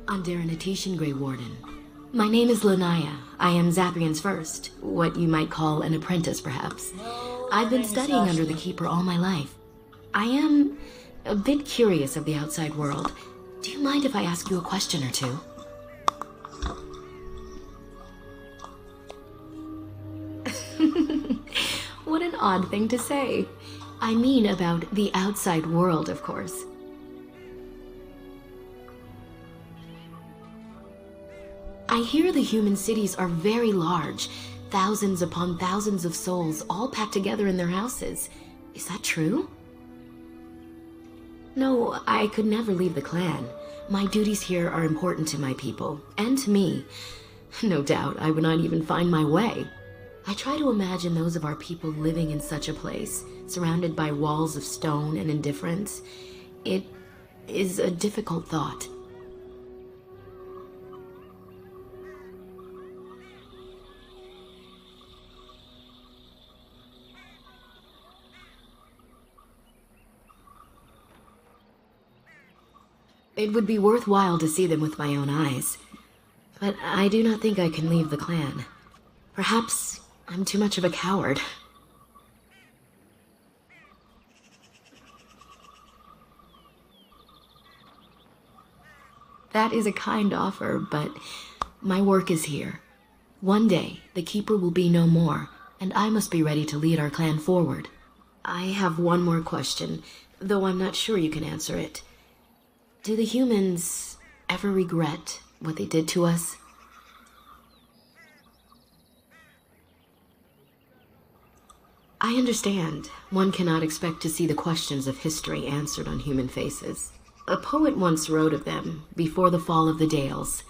Underanitation, Grey Warden. My name is Lanaya. I am Zathrian's first, what you might call an apprentice, perhaps. I've been studying under the Keeper all my life. I am a bit curious of the outside world. Do you mind if I ask you a question or two? What an odd thing to say. I mean about the outside world, of course. I hear the human cities are very large, thousands upon thousands of souls all packed together in their houses. Is that true? No, I could never leave the clan. My duties here are important to my people, and to me. No doubt I would not even find my way. I try to imagine those of our people living in such a place, surrounded by walls of stone and indifference. It is a difficult thought. It would be worthwhile to see them with my own eyes. But I do not think I can leave the clan. Perhaps I'm too much of a coward. That is a kind offer, but my work is here. One day, the Keeper will be no more, and I must be ready to lead our clan forward. I have one more question, though I'm not sure you can answer it. Do the humans ever regret what they did to us? I understand. One cannot expect to see the questions of history answered on human faces. A poet once wrote of them before the fall of the Dales.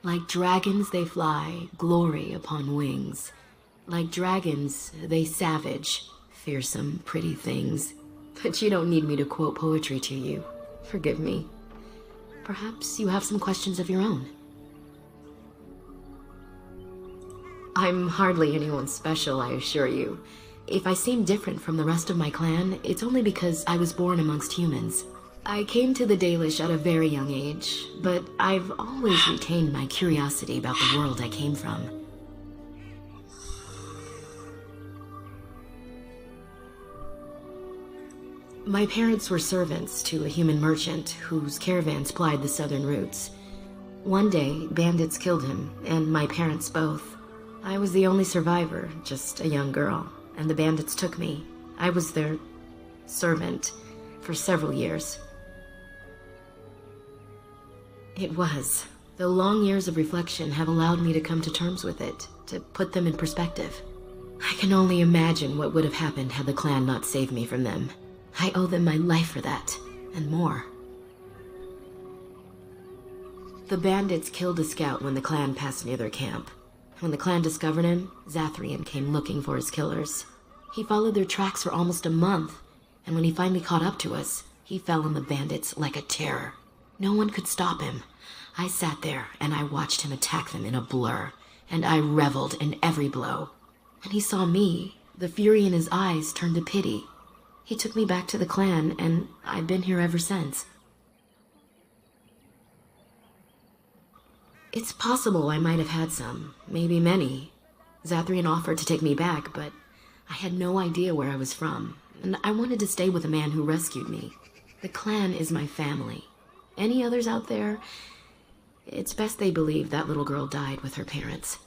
Like dragons they fly, glory upon wings. Like dragons, they savage, fearsome, pretty things. But you don't need me to quote poetry to you. Forgive me. Perhaps you have some questions of your own. I'm hardly anyone special, I assure you. If I seem different from the rest of my clan, it's only because I was born amongst humans. I came to the Dalish at a very young age, but I've always retained my curiosity about the world I came from. My parents were servants to a human merchant whose caravans plied the southern routes. One day, bandits killed him, and my parents both. I was the only survivor, just a young girl, and the bandits took me. I was their servant for several years. It was. The long years of reflection have allowed me to come to terms with it, to put them in perspective. I can only imagine what would have happened had the clan not saved me from them. I owe them my life for that, and more. The bandits killed a scout when the clan passed near their camp. When the clan discovered him, Zathrian came looking for his killers. He followed their tracks for almost a month, and when he finally caught up to us, he fell on the bandits like a terror. No one could stop him. I sat there and I watched him attack them in a blur, and I reveled in every blow. When he saw me, the fury in his eyes turned to pity. He took me back to the clan, and I've been here ever since. It's possible I might have had some, maybe many. Zathrian offered to take me back, but I had no idea where I was from, and I wanted to stay with the man who rescued me. The clan is my family. Any others out there? It's best they believe that little girl died with her parents.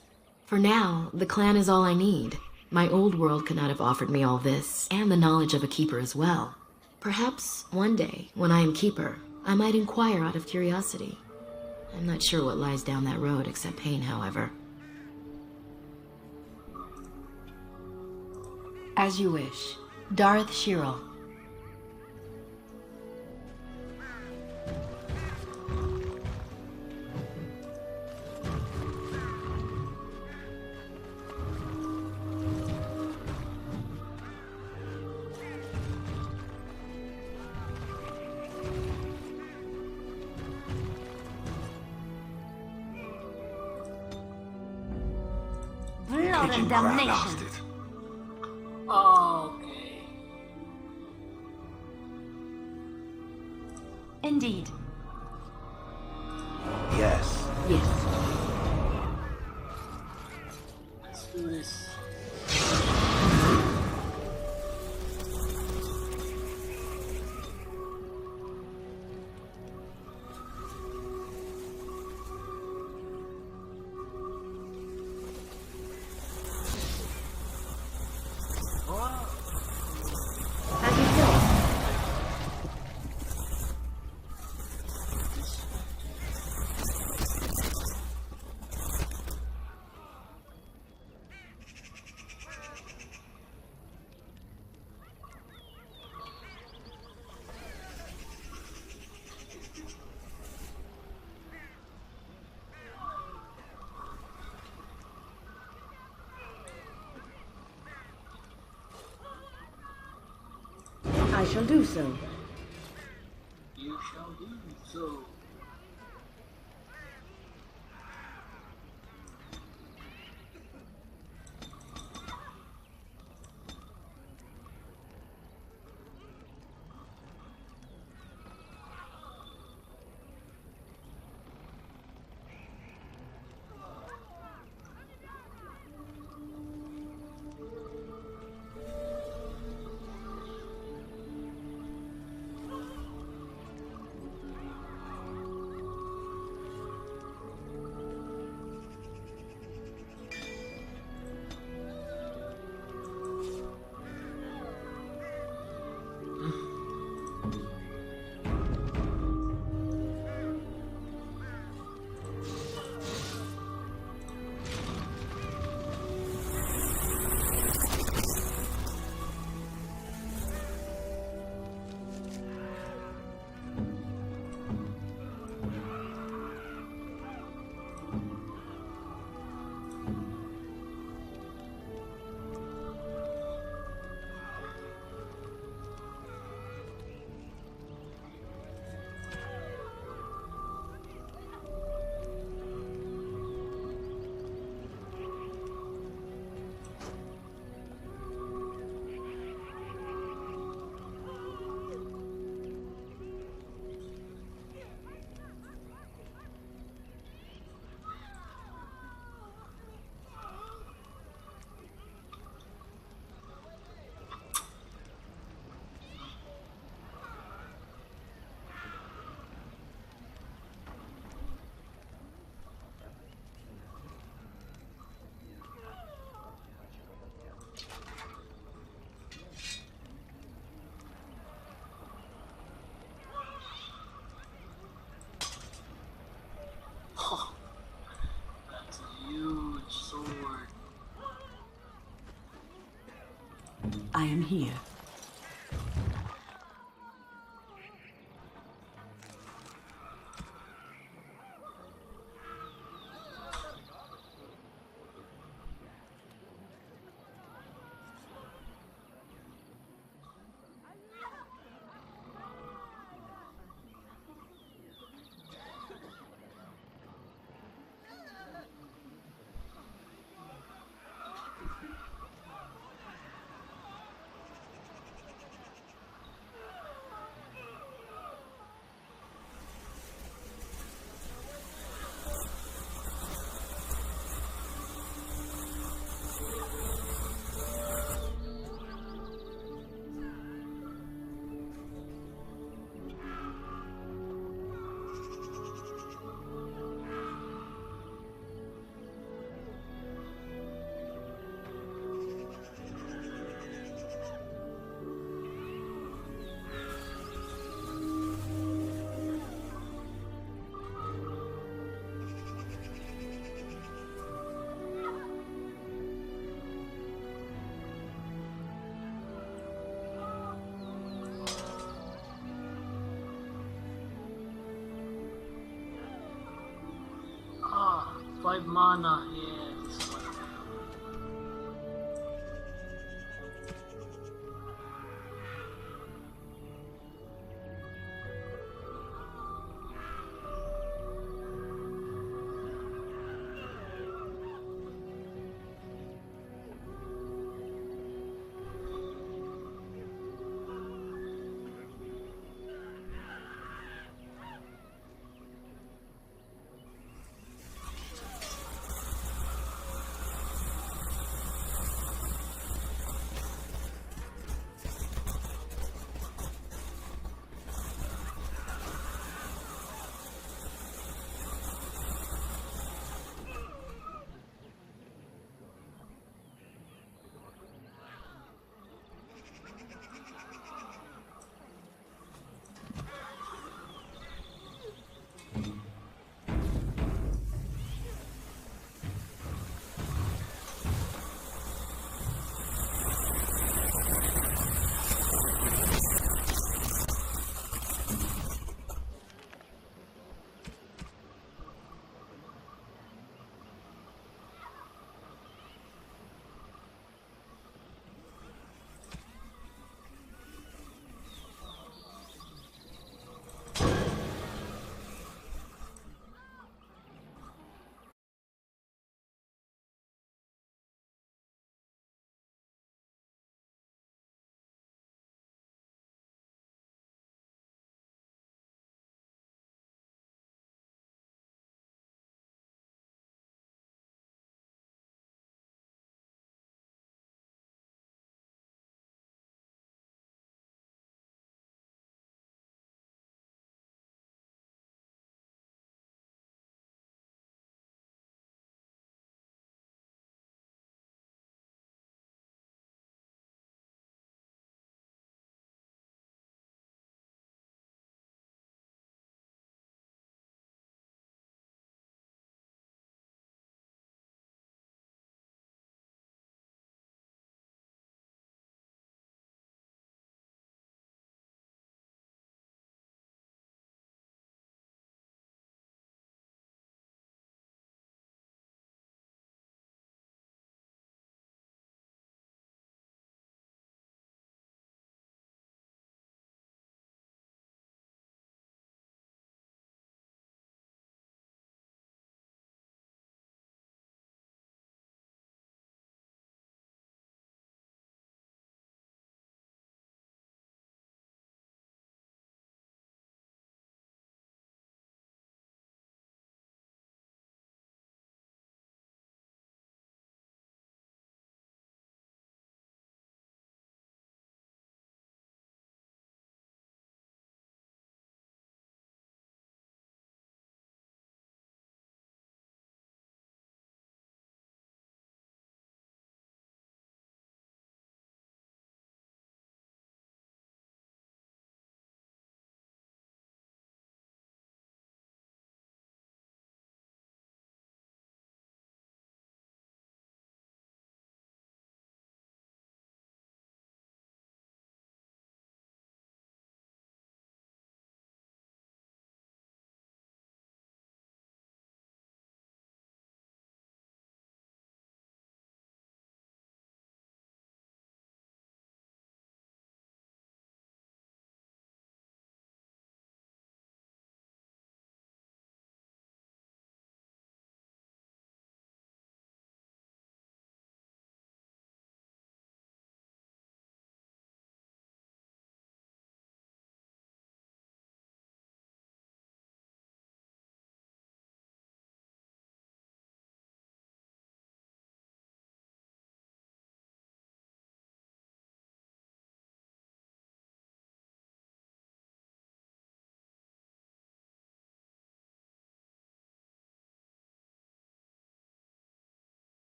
For now, the clan is all I need. My old world could not have offered me all this, and the knowledge of a keeper as well. Perhaps one day, when I am keeper, I might inquire out of curiosity. I'm not sure what lies down that road except pain, however. As you wish. Darth Shirel. Blood and damnation. Okay. Indeed. Yes. Let's do this. How'd you feel? I shall do so. You shall do so. That's a huge sword. I am here. Ah, 5 mana. Yeah, this is what I'm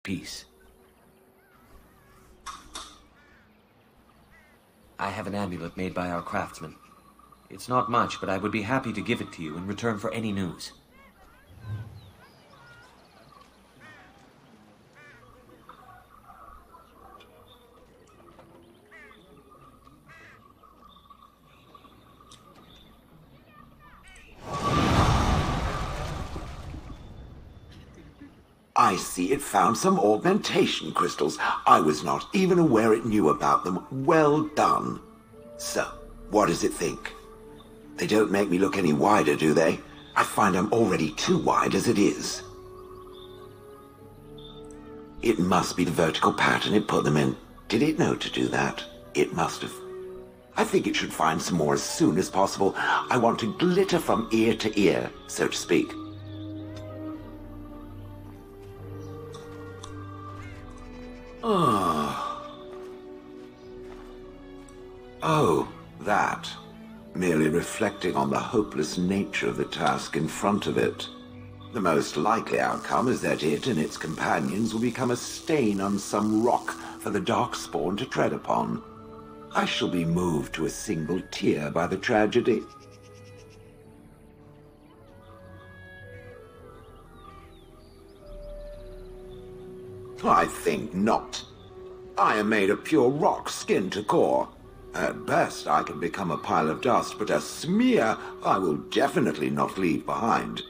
peace. I have an amulet made by our craftsman. It's not much, but I would be happy to give it to you in return for any news. I see it found some augmentation crystals. I was not even aware it knew about them. Well done. So, what does it think? They don't make me look any wider, do they? I find I'm already too wide as it is. It must be the vertical pattern it put them in. Did it know to do that? It must have. I think it should find some more as soon as possible. I want to glitter from ear to ear, so to speak. Oh, that. Merely reflecting on the hopeless nature of the task in front of it. The most likely outcome is that it and its companions will become a stain on some rock for the Darkspawn to tread upon. I shall be moved to a single tear by the tragedy. I think not. I am made of pure rock, skin to core. At best, I can become a pile of dust, but a smear I will definitely not leave behind.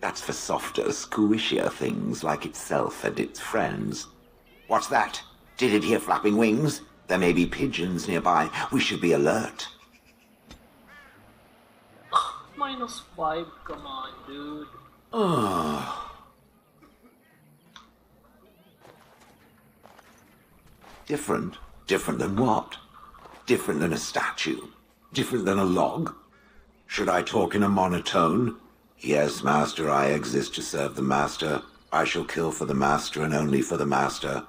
That's for softer, squishier things like itself and its friends. What's that? Did it hear flapping wings? There may be pigeons nearby. We should be alert. -5, come on, dude. Different? Different than what? Different than a statue? Different than a log? Should I talk in a monotone? Yes, Master, I exist to serve the Master. I shall kill for the Master and only for the Master.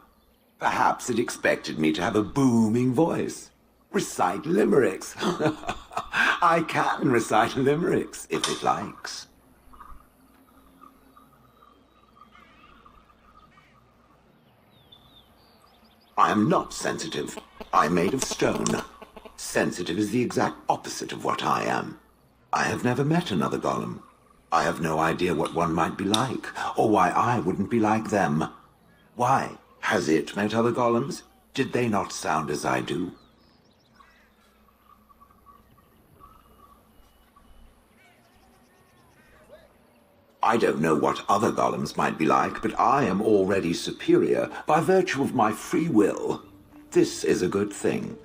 Perhaps it expected me to have a booming voice. Recite limericks. I can recite limericks, if it likes. I am not sensitive. I'm made of stone. Sensitive is the exact opposite of what I am. I have never met another golem. I have no idea what one might be like, or why I wouldn't be like them. Why? Has it met other golems? Did they not sound as I do? I don't know what other golems might be like, but I am already superior by virtue of my free will. This is a good thing.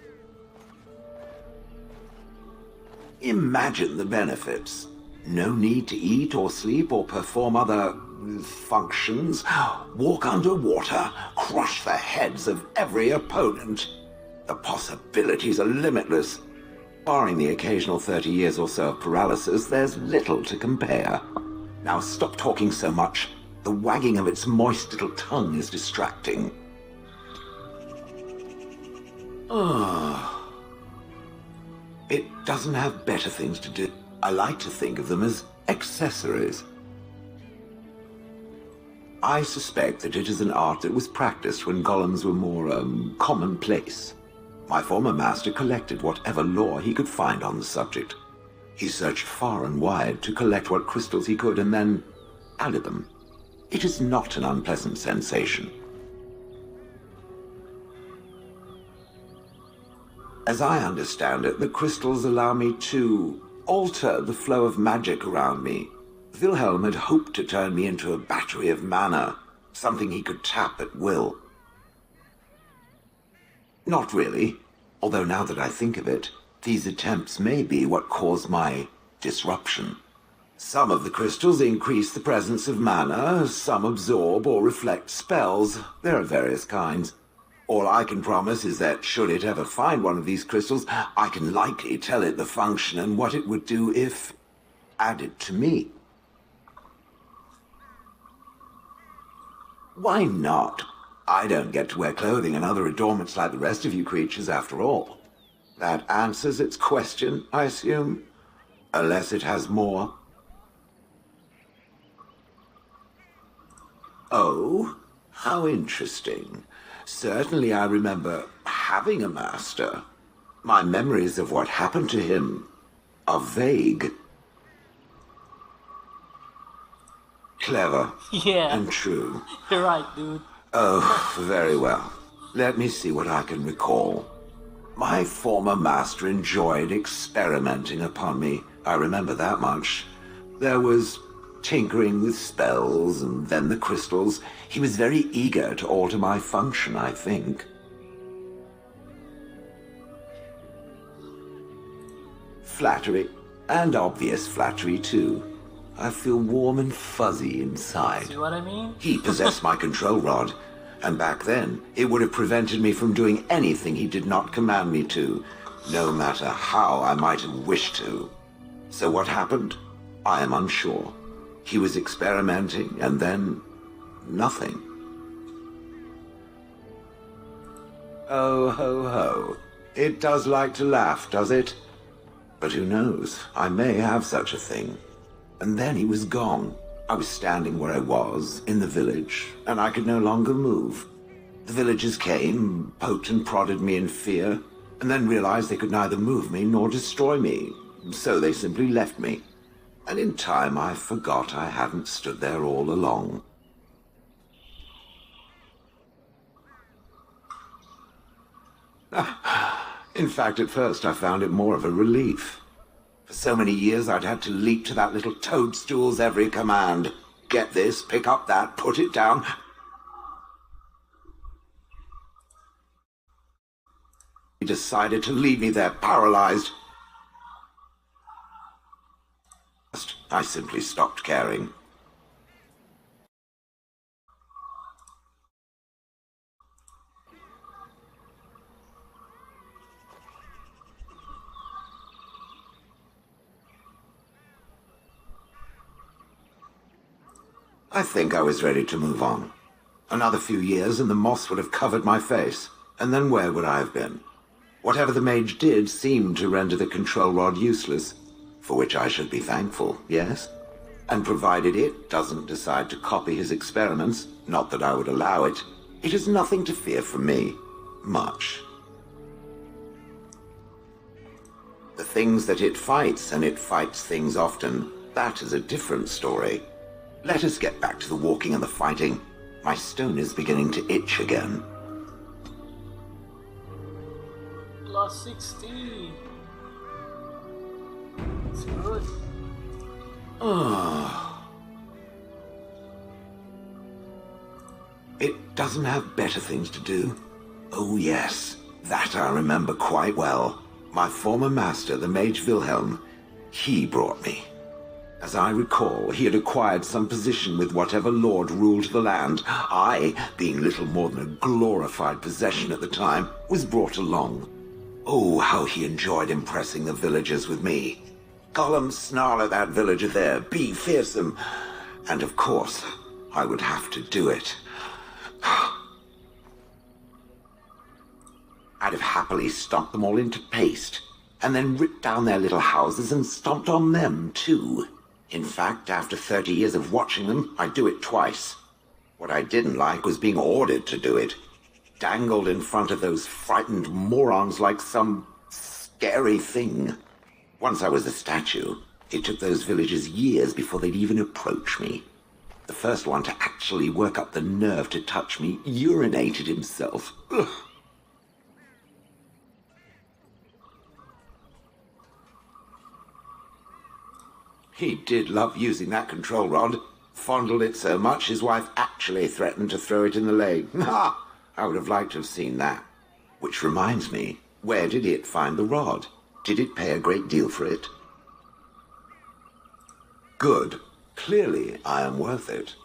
Imagine the benefits. No need to eat or sleep or perform other functions. Walk underwater, crush the heads of every opponent. The possibilities are limitless. Barring the occasional 30 years or so of paralysis, there's little to compare. Now stop talking so much. The wagging of its moist little tongue is distracting. It doesn't have better things to do. I like to think of them as accessories. I suspect that it is an art that was practiced when golems were more, commonplace. My former master collected whatever lore he could find on the subject. He searched far and wide to collect what crystals he could and then added them. It is not an unpleasant sensation. As I understand it, the crystals allow me to alter the flow of magic around me. Wilhelm had hoped to turn me into a battery of mana, something he could tap at will. Not really, although now that I think of it, these attempts may be what caused my disruption. Some of the crystals increase the presence of mana, some absorb or reflect spells. There are various kinds. All I can promise is that should it ever find one of these crystals, I can likely tell it the function and what it would do if added to me. Why not? I don't get to wear clothing and other adornments like the rest of you creatures after all. That answers its question, I assume? Unless it has more. Oh? How interesting. Certainly I remember having a master. My memories of what happened to him are vague. Clever. Yeah, And true. you're right, dude. Oh, very well. Let me see what I can recall. My former master enjoyed experimenting upon me. I remember that much. There was tinkering with spells and then the crystals. He was very eager to alter my function, I think. Flattery, and obvious flattery too. I feel warm and fuzzy inside. See what I mean? He possessed my control rod, and back then, it would have prevented me from doing anything he did not command me to, no matter how I might have wished to. So what happened? I am unsure. He was experimenting, and then nothing. Oh, ho, ho. It does like to laugh, does it? But who knows? I may have such a thing. And then he was gone. I was standing where I was, in the village, and I could no longer move. The villagers came, poked and prodded me in fear, and then realized they could neither move me nor destroy me. So they simply left me. And in time I forgot I hadn't stood there all along. In fact, at first I found it more of a relief. For so many years I'd had to leap to that little toadstool's every command. Get this, pick up that, put it down. He decided to leave me there paralyzed. I simply stopped caring. I think I was ready to move on. Another few years and the moss would have covered my face. And then where would I have been? Whatever the mage did seemed to render the control rod useless, for which I should be thankful, yes? And provided it doesn't decide to copy his experiments, not that I would allow it, it is nothing to fear from me. Much. The things that it fights, and it fights things often, that is a different story. Let us get back to the walking and the fighting. My stone is beginning to itch again. Plus 16. It's good. It doesn't have better things to do. Oh yes, that I remember quite well. My former master, the Mage Wilhelm, he brought me. As I recall, he had acquired some position with whatever lord ruled the land. I, being little more than a glorified possession at the time, was brought along. Oh, how he enjoyed impressing the villagers with me. Gollum snarl at that villager there, be fearsome. And of course, I would have to do it. I'd have happily stomped them all into paste, and then ripped down their little houses and stomped on them, too. In fact, after 30 years of watching them, I'd do it twice. What I didn't like was being ordered to do it. Dangled in front of those frightened morons like some scary thing. Once I was a statue, it took those villagers years before they'd even approach me. The first one to actually work up the nerve to touch me urinated himself. Ugh. He did love using that control rod. Fondled it so much his wife actually threatened to throw it in the lake. Ha! I would have liked to have seen that. Which reminds me, where did it find the rod? Did it pay a great deal for it? Good. Clearly, I am worth it.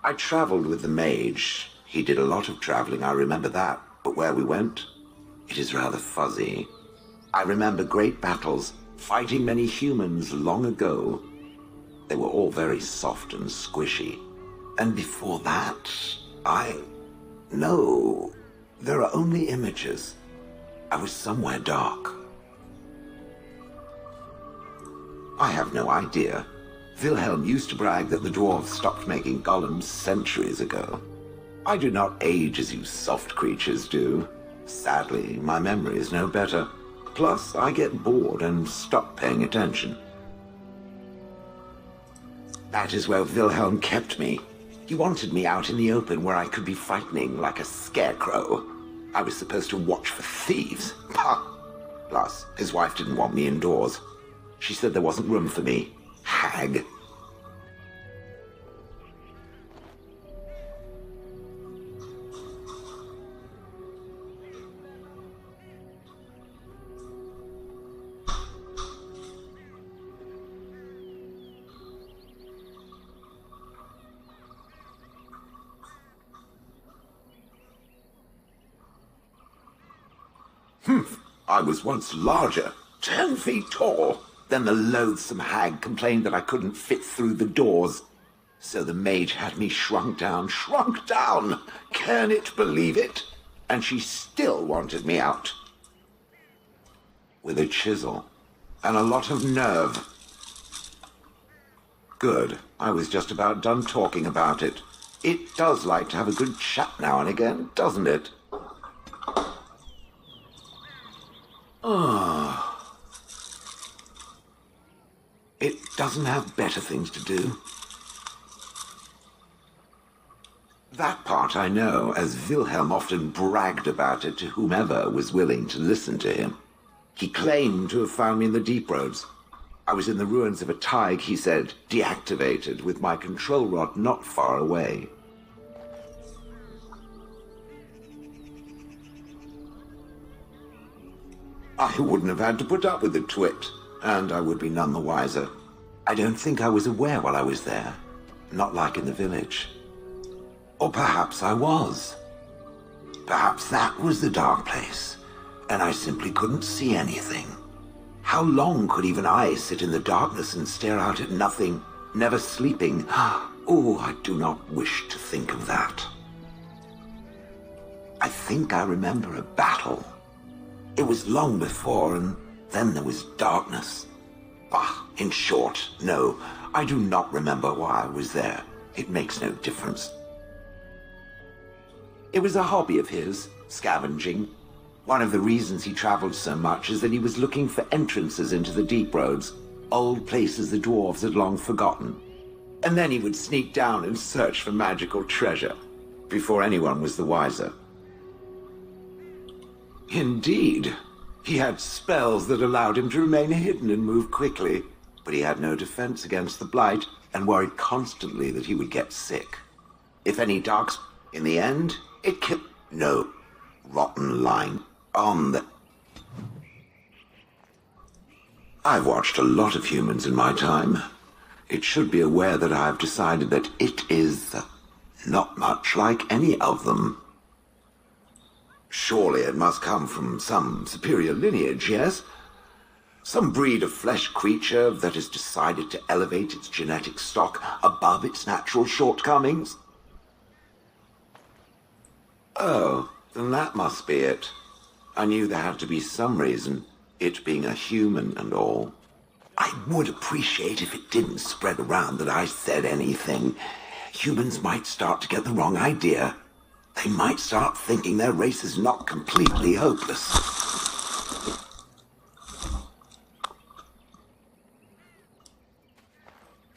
I traveled with the mage. He did a lot of traveling, I remember that. But where we went, it is rather fuzzy. I remember great battles, fighting many humans long ago. They were all very soft and squishy. And before that, No, there are only images. I was somewhere dark. I have no idea. Wilhelm used to brag that the dwarves stopped making golems centuries ago. I do not age as you soft creatures do. Sadly, my memory is no better. Plus, I get bored and stop paying attention. That is where Wilhelm kept me. He wanted me out in the open where I could be frightening like a scarecrow. I was supposed to watch for thieves. Pah! Plus, his wife didn't want me indoors. She said there wasn't room for me. Hag. I was once larger, 10 feet tall. Then the loathsome hag complained that I couldn't fit through the doors. So the mage had me shrunk down. Can it believe it? And she still wanted me out. With a chisel and a lot of nerve. Good. I was just about done talking about it. It does like to have a good chat now and again, doesn't it? It doesn't have better things to do. That part I know, as Wilhelm often bragged about it to whomever was willing to listen to him. He claimed to have found me in the deep roads. I was in the ruins of a Tig, he said, deactivated, with my control rod not far away. I wouldn't have had to put up with the twit, and I would be none the wiser. I don't think I was aware while I was there, not like in the village. Or perhaps I was. Perhaps that was the dark place, and I simply couldn't see anything. How long could even I sit in the darkness and stare out at nothing, never sleeping? Oh, I do not wish to think of that. I think I remember a battle. It was long before, and then there was darkness. In short, no, I do not remember why I was there. It makes no difference. It was a hobby of his, scavenging. One of the reasons he traveled so much is that he was looking for entrances into the deep roads, old places the dwarves had long forgotten. And then he would sneak down and search for magical treasure, before anyone was the wiser. Indeed. He had spells that allowed him to remain hidden and move quickly, but he had no defense against the blight and worried constantly that he would get sick. If any darks, in the end, it killed. No. Rotten line. On the... I've watched a lot of humans in my time. It should be aware that I've decided that it is not much like any of them. Surely it must come from some superior lineage, yes? Some breed of flesh creature that has decided to elevate its genetic stock above its natural shortcomings? Oh, then that must be it. I knew there had to be some reason, it being a human and all. I would appreciate if it didn't spread around that I said anything. Humans might start to get the wrong idea. They might start thinking their race is not completely hopeless.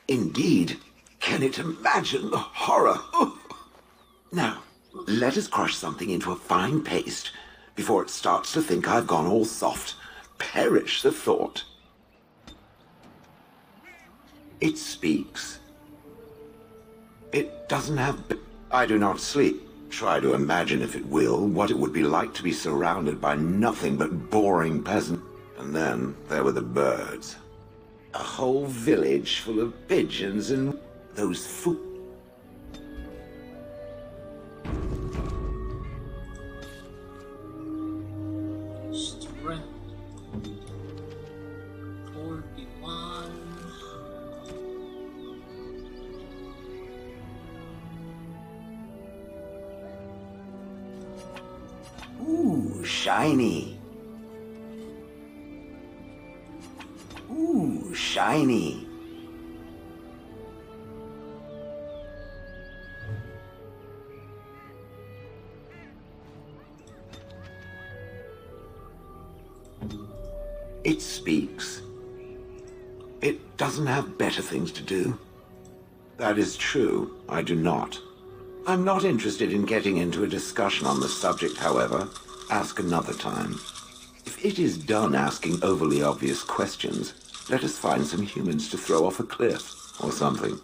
Indeed. Can it imagine the horror? Oh. Now, let us crush something into a fine paste before it starts to think I've gone all soft. Perish the thought. It speaks. It doesn't have... I do not sleep. Try to imagine, if it will, what it would be like to be surrounded by nothing but boring peasants. And then there were the birds. A whole village full of pigeons and those Strength 41. Ooh, shiny. Ooh, shiny. It speaks. It doesn't have better things to do. That is true. I do not. I'm not interested in getting into a discussion on the subject, however. Ask another time. If it is done asking overly obvious questions, let us find some humans to throw off a cliff or something.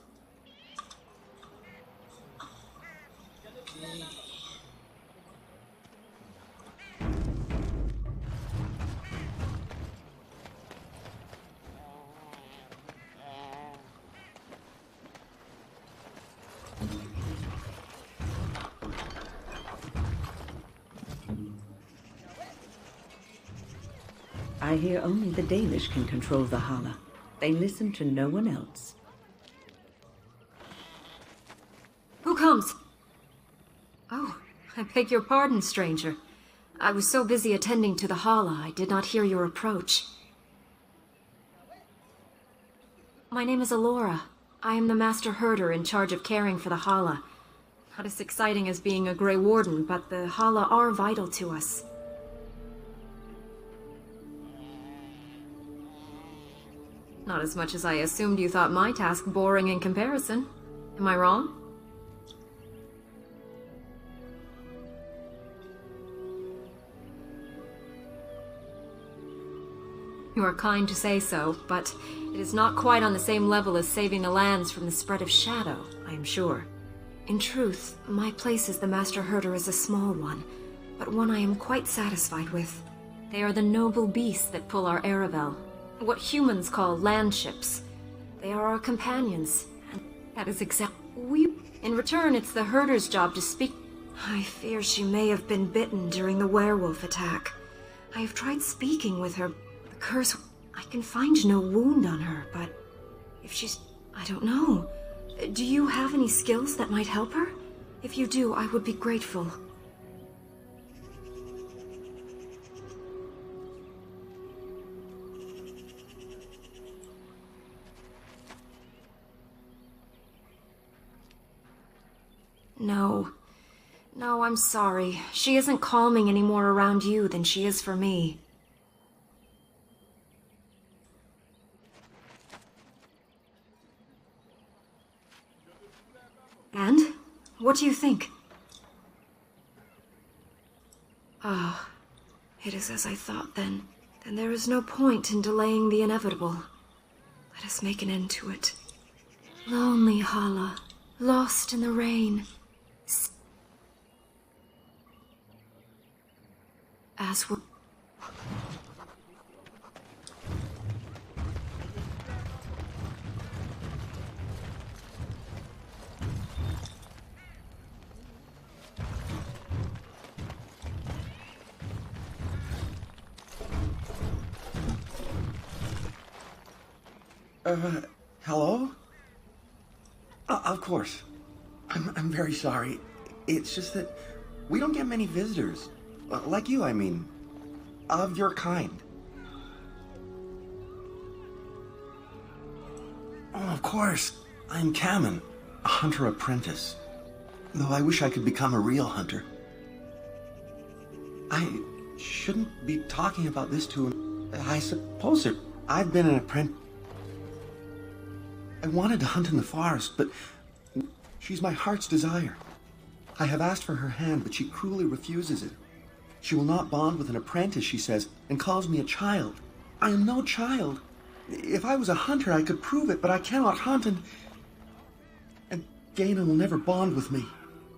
I hear only the Dalish can control the Hala. They listen to no one else. Who comes? Oh, I beg your pardon, stranger. I was so busy attending to the Hala, I did not hear your approach. My name is Alora. I am the Master Herder in charge of caring for the Hala. Not as exciting as being a Grey Warden, but the Hala are vital to us. Not as much as I assumed you thought my task boring in comparison. Am I wrong? You are kind to say so, but it is not quite on the same level as saving the lands from the spread of shadow, I am sure. In truth, my place as the Master Herder is a small one, but one I am quite satisfied with. They are the noble beasts that pull our Aravel. What humans call landships. They are our companions, and that is In return, it's the herder's job to speak. I fear she may have been bitten during the werewolf attack. I have tried speaking with her. The curse... I can find no wound on her, but... if she's... I don't know. Do you have any skills that might help her? If you do, I would be grateful. No. No, I'm sorry. She isn't calming any more around you than she is for me. And? What do you think? Ah, it is as I thought then. Then there is no point in delaying the inevitable. Let us make an end to it. Lonely Hala, lost in the rain. As we... Hello? Of course. I'm very sorry. It's just that we don't get many visitors. Like you, I mean. Of your kind. Oh, of course. I'm Kamen, a hunter apprentice. Though I wish I could become a real hunter. I shouldn't be talking about this to him. I suppose that I've been an apprentice. I wanted to hunt in the forest, but she's my heart's desire. I have asked for her hand, but she cruelly refuses it. She will not bond with an apprentice, she says, and calls me a child. I am no child. If I was a hunter, I could prove it, but I cannot hunt, and Gaina will never bond with me.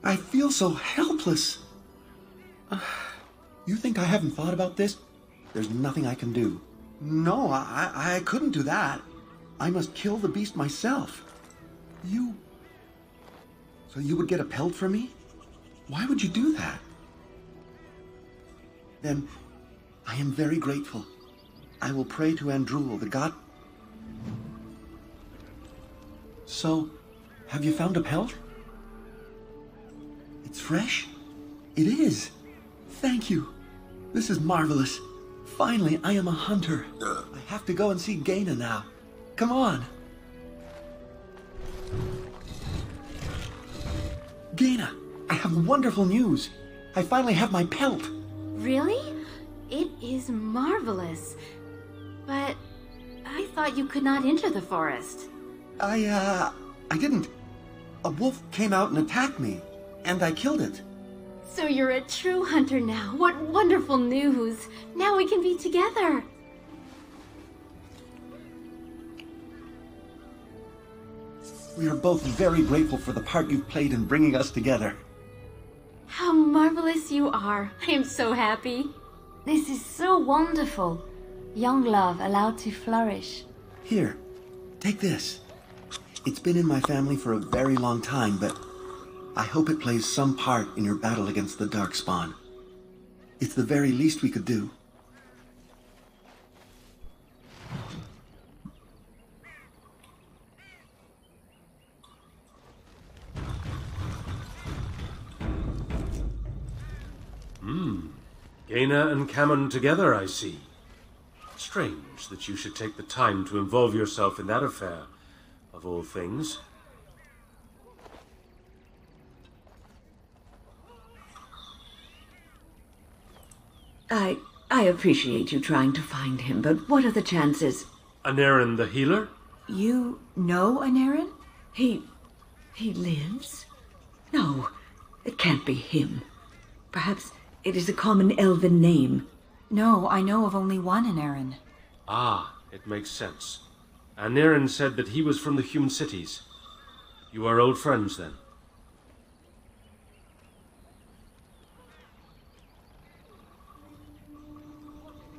I feel so helpless. You think I haven't thought about this? There's nothing I can do. No, I couldn't do that. I must kill the beast myself. So you would get a pelt for me? Why would you do that? Then, I am very grateful. I will pray to Andrul, the god... So, have you found a pelt? It's fresh? It is. Thank you. This is marvelous. Finally, I am a hunter. I have to go and see Gaina now. Come on. Gaina, I have wonderful news. I finally have my pelt. Really? It is marvelous. But I thought you could not enter the forest. I didn't. A wolf came out and attacked me, and I killed it. So you're a true hunter now. What wonderful news. Now we can be together. We are both very grateful for the part you've played in bringing us together. How marvelous you are. I am so happy. This is so wonderful. Young love allowed to flourish. Here, take this. It's been in my family for a very long time, but I hope it plays some part in your battle against the Darkspawn. It's the very least we could do. Gaina and Cammon together, I see. Strange that you should take the time to involve yourself in that affair, of all things. I appreciate you trying to find him, but what are the chances? Anaren the healer? You know Anaren? He lives? No, it can't be him. Perhaps it is a common elven name. No, I know of only one Anaren. Ah, it makes sense. Anaren said that he was from the human cities. You are old friends, then?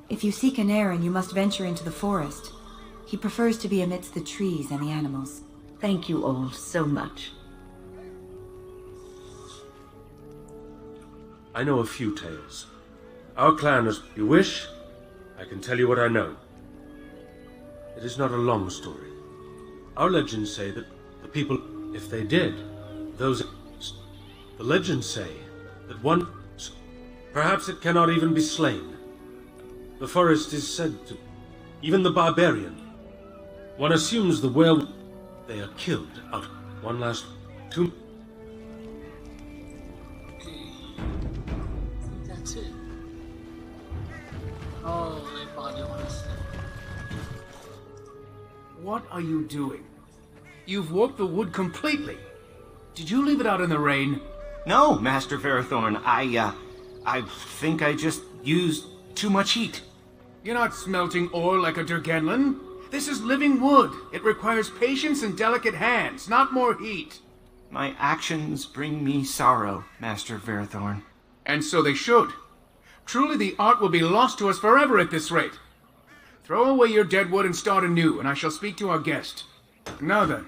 If you seek Anaren, you must venture into the forest. He prefers to be amidst the trees and the animals. Thank you all so much. I know a few tales. Our clan is... You wish? I can tell you what I know. It is not a long story. Our legends say that the people, if they did, those... The legends say that one... Perhaps it cannot even be slain. The forest is said to... Even the barbarian. One assumes the werewolf... They are killed out. One last... Two... That's it. Holy body honest. What are you doing? You've warped the wood completely. Did you leave it out in the rain? No, Master Verathorn. I think I just used too much heat. You're not smelting ore like a Durgenlin. This is living wood. It requires patience and delicate hands, not more heat. My actions bring me sorrow, Master Verathorn. And so they should. Truly the art will be lost to us forever at this rate. Throw away your dead wood and start anew, and I shall speak to our guest. Now then,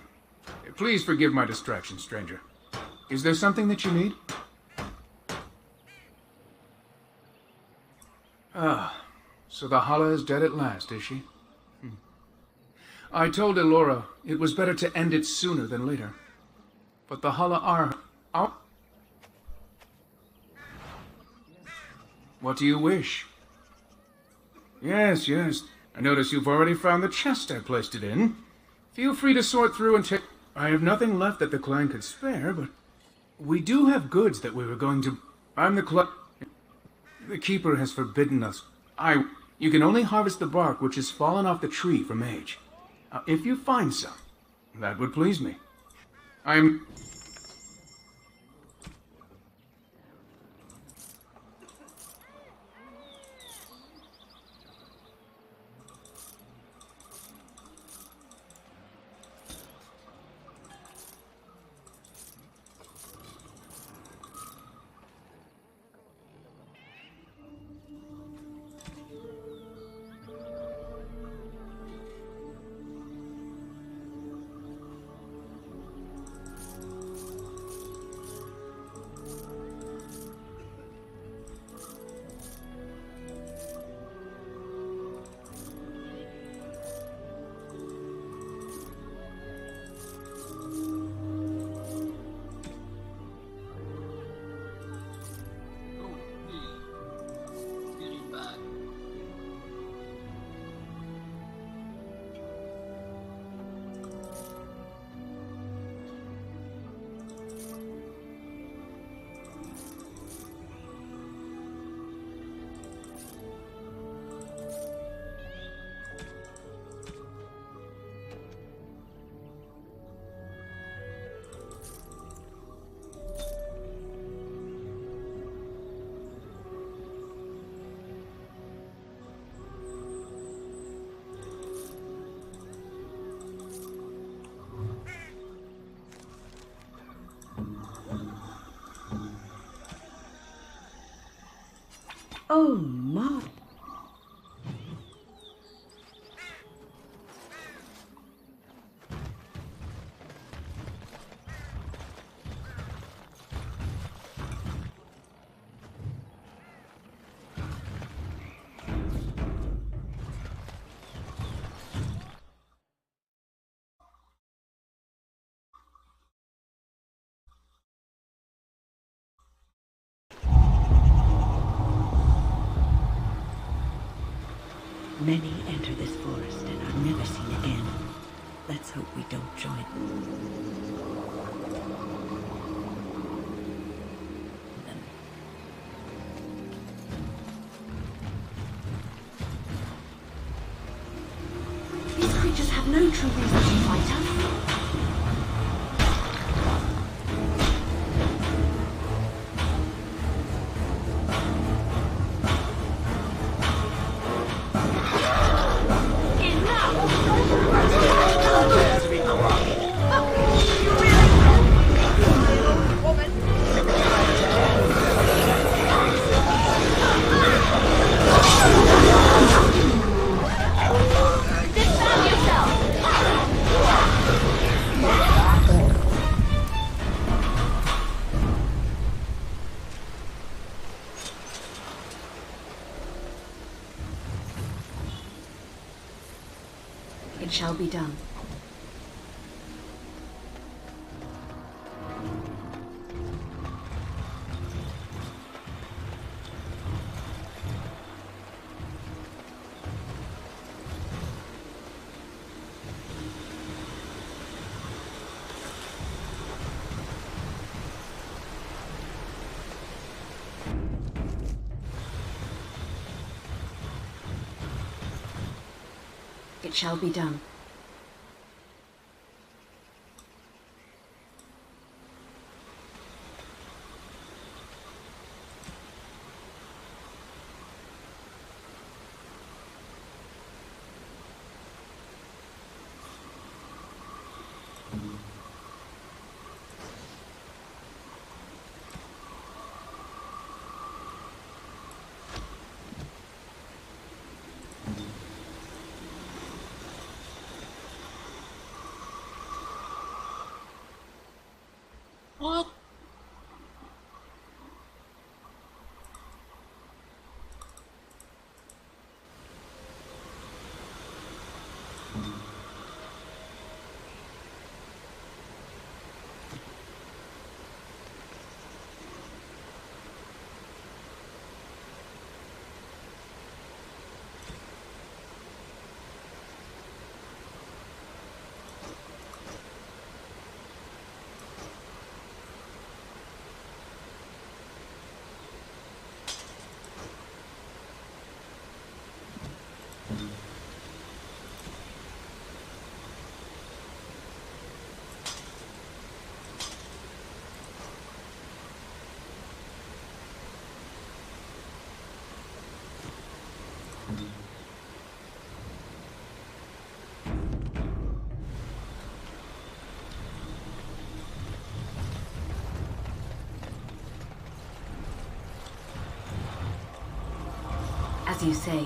please forgive my distraction, stranger. Is there something that you need? Ah, so the Hala is dead at last, is she? I told Elora it was better to end it sooner than later. But the Hala are out. What do you wish? Yes, yes. I notice you've already found the chest I placed it in. Feel free to sort through and take... I have nothing left that the clan could spare, but... We do have goods that we were going to... I'm the The keeper has forbidden us. You can only harvest the bark which has fallen off the tree from age. If you find some, that would please me. I'm... Oh, my. Many enter this forest and are never seen again. Let's hope we don't join them. These creatures have no true reason to fight us. It shall be done. It shall be done. What? As you say.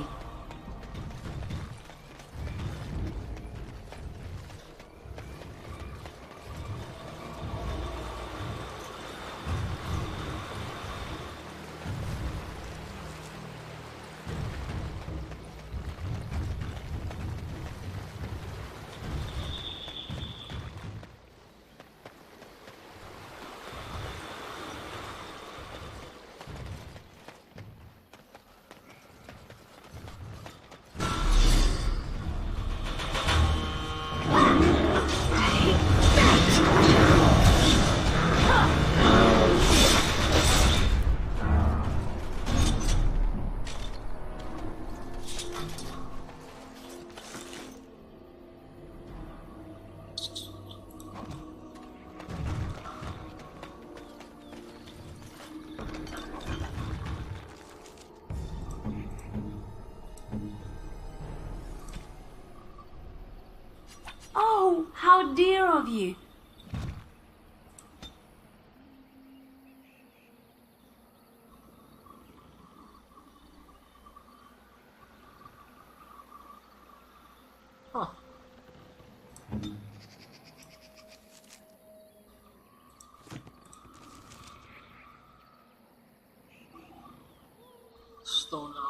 Oh, how dear of you. stone aura.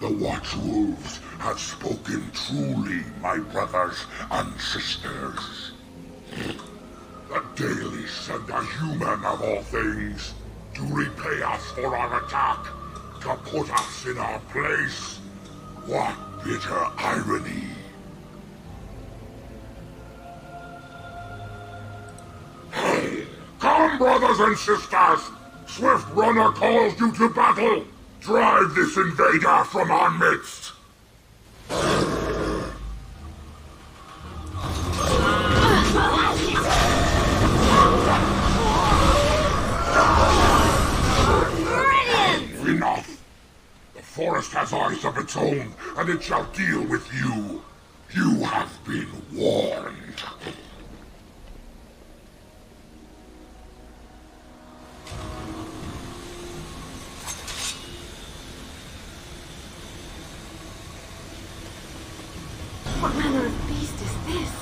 The Watchwolves have spoken truly, my brothers and sisters. The Dailies send a human of all things to repay us for our attack, to put us in our place. What bitter irony. Hey, come, brothers and sisters! Swift Runner calls you to battle! Drive this invader from our midst! Enough! The forest has eyes of its own, and it shall deal with you. You have been warned. What manner of beast is this?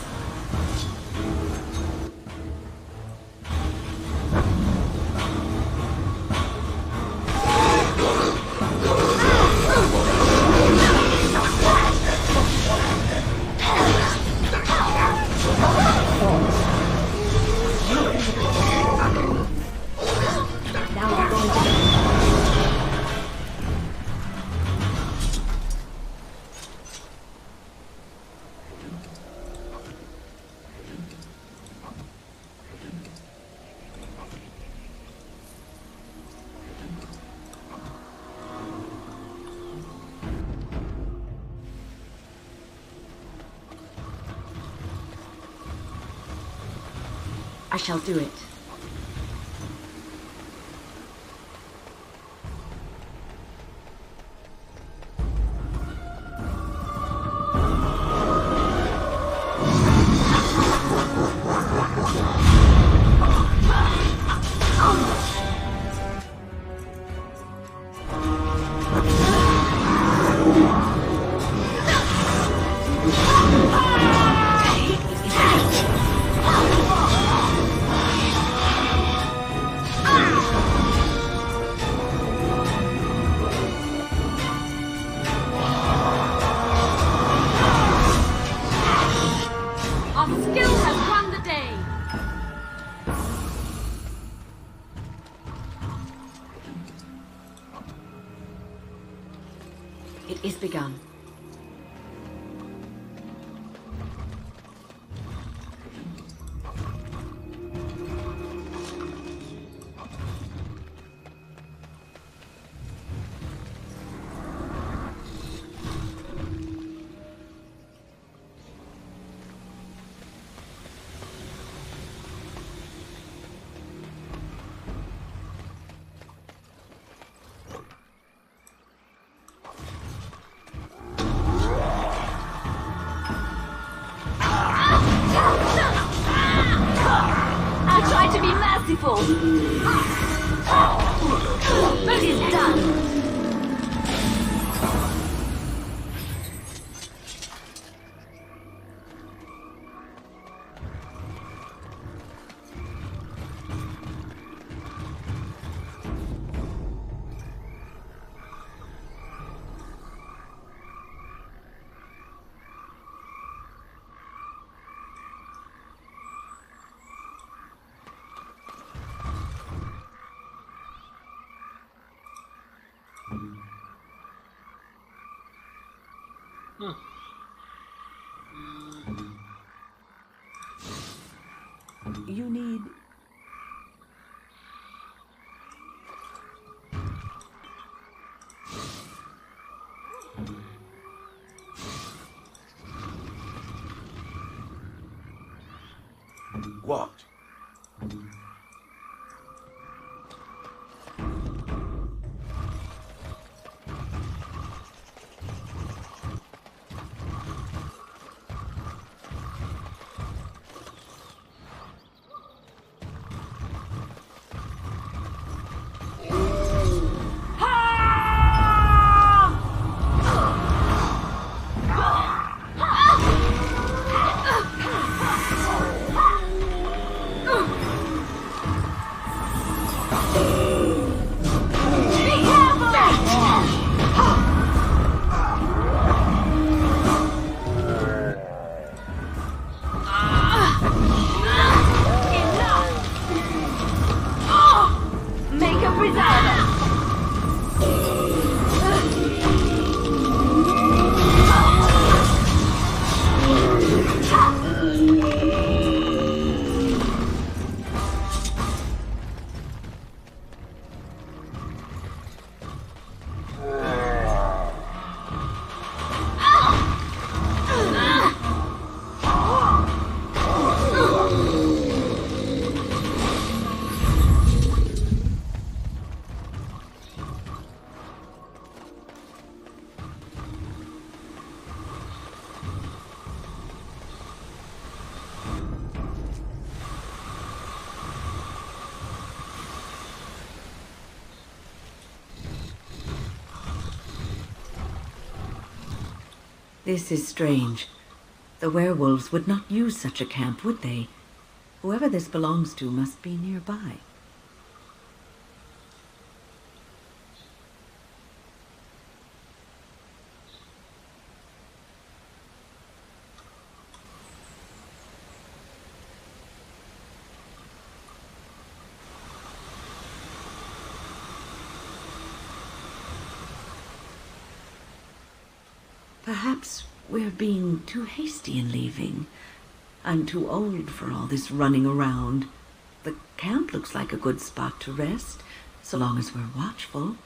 I shall do it. begun. I tried to be merciful, but it's done. You need... What? This is strange. The werewolves would not use such a camp, would they? Whoever this belongs to must be nearby. Perhaps we're being too hasty in leaving. I'm too old for all this running around. The camp looks like a good spot to rest, so long as we're watchful.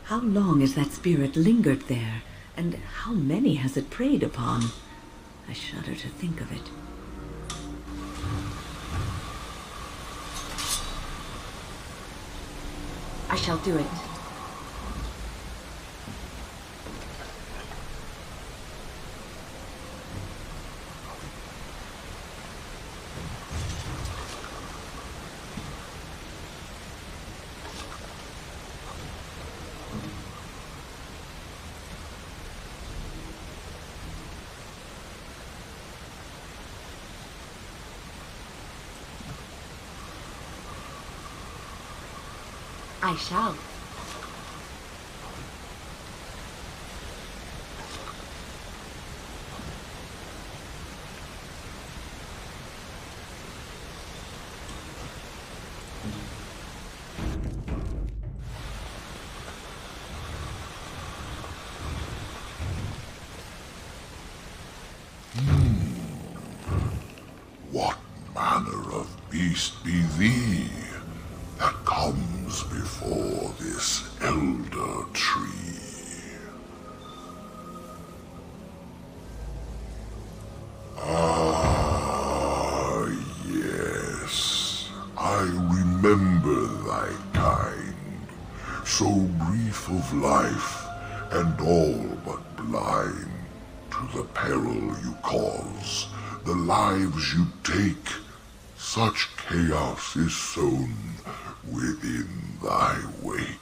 How long has that spirit lingered there, and how many has it preyed upon? I shudder to think of it. I shall do it. I shall. What manner of beast be thee that comes before this elder tree? Ah, yes, I remember thy kind, so brief of life and all but blind to the peril you cause, the lives you take. Such chaos is sown within thy wake.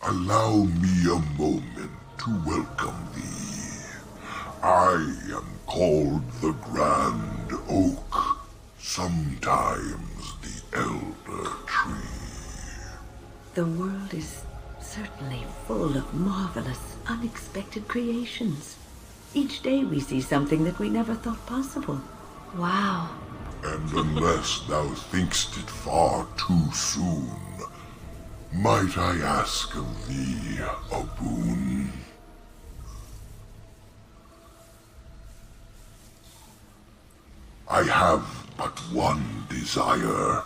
Allow me a moment to welcome thee. I am called the Grand Oak, sometimes the Elder Tree. The world is certainly full of marvelous, unexpected creations. Each day we see something that we never thought possible. Wow. And unless thou think'st it far too soon, might I ask of thee a boon? I have but one desire,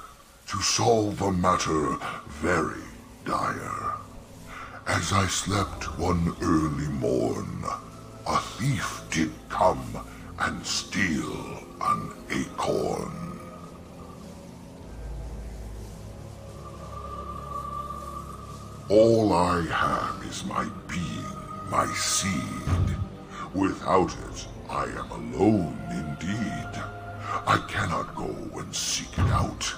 to solve a matter very dire. As I slept one early morn, a thief did come and steal an acorn. All I have is my being, my seed. Without it, I am alone indeed. I cannot go and seek it out,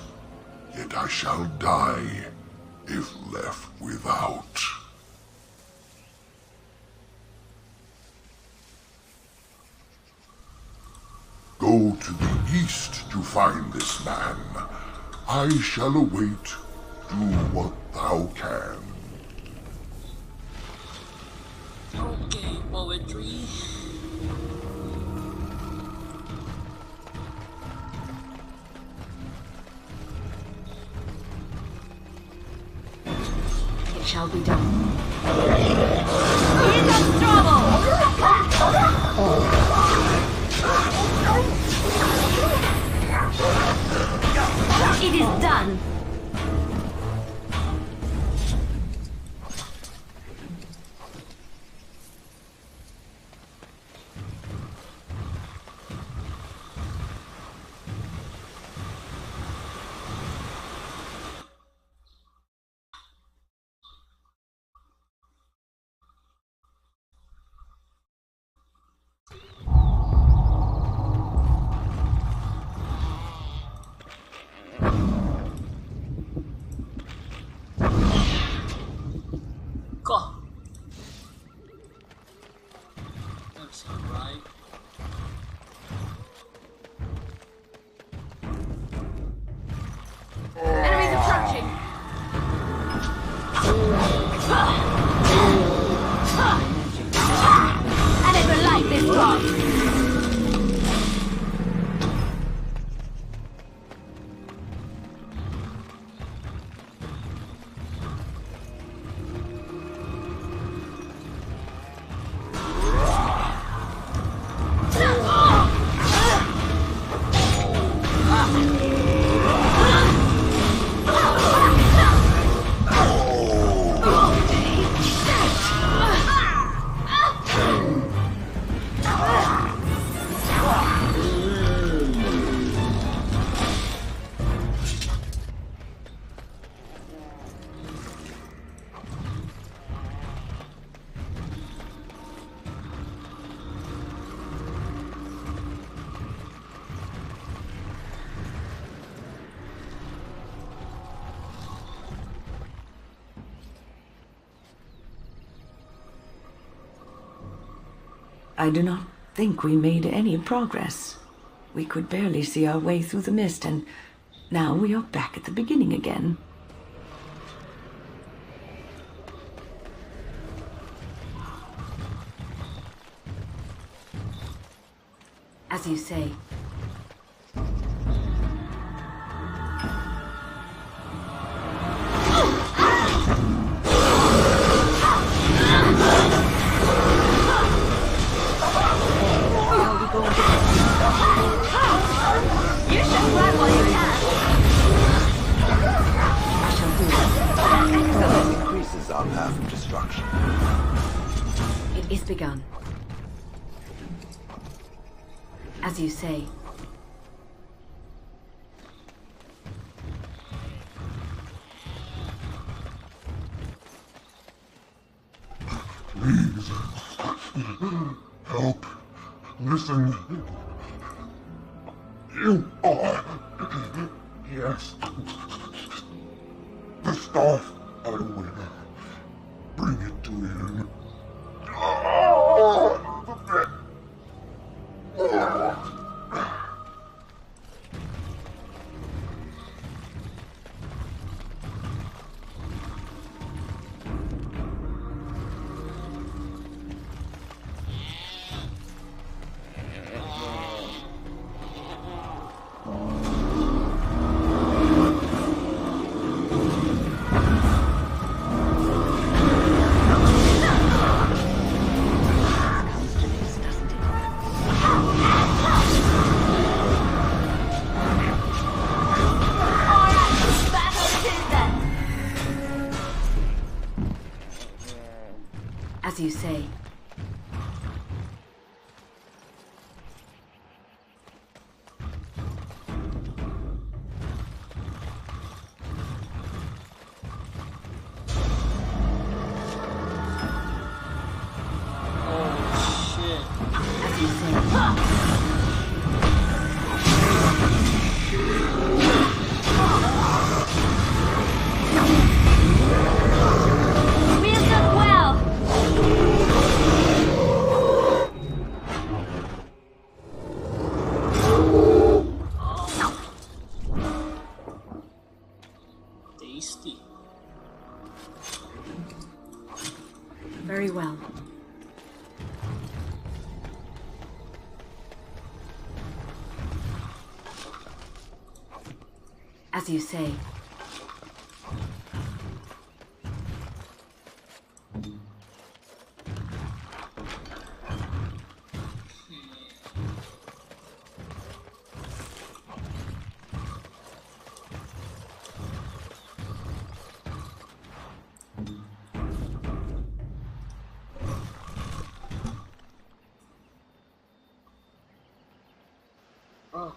yet I shall die if left without. Go to the east to find this man. I shall await. Do what thou can. Okay, poetry. It shall be done. He's in trouble! It is done. Go. That's alright. Enemies approaching. I never liked this part. I do not think we made any progress. We could barely see our way through the mist, and now we are back at the beginning again. As you say. You should fly while you can. I shall do that. That increases our path of destruction. It is begun. As you say. Please. Help. Listen. You are... Yes. The staff had a winner. Bring it to him. As you say. Tasty. Very well. As you say. Oh.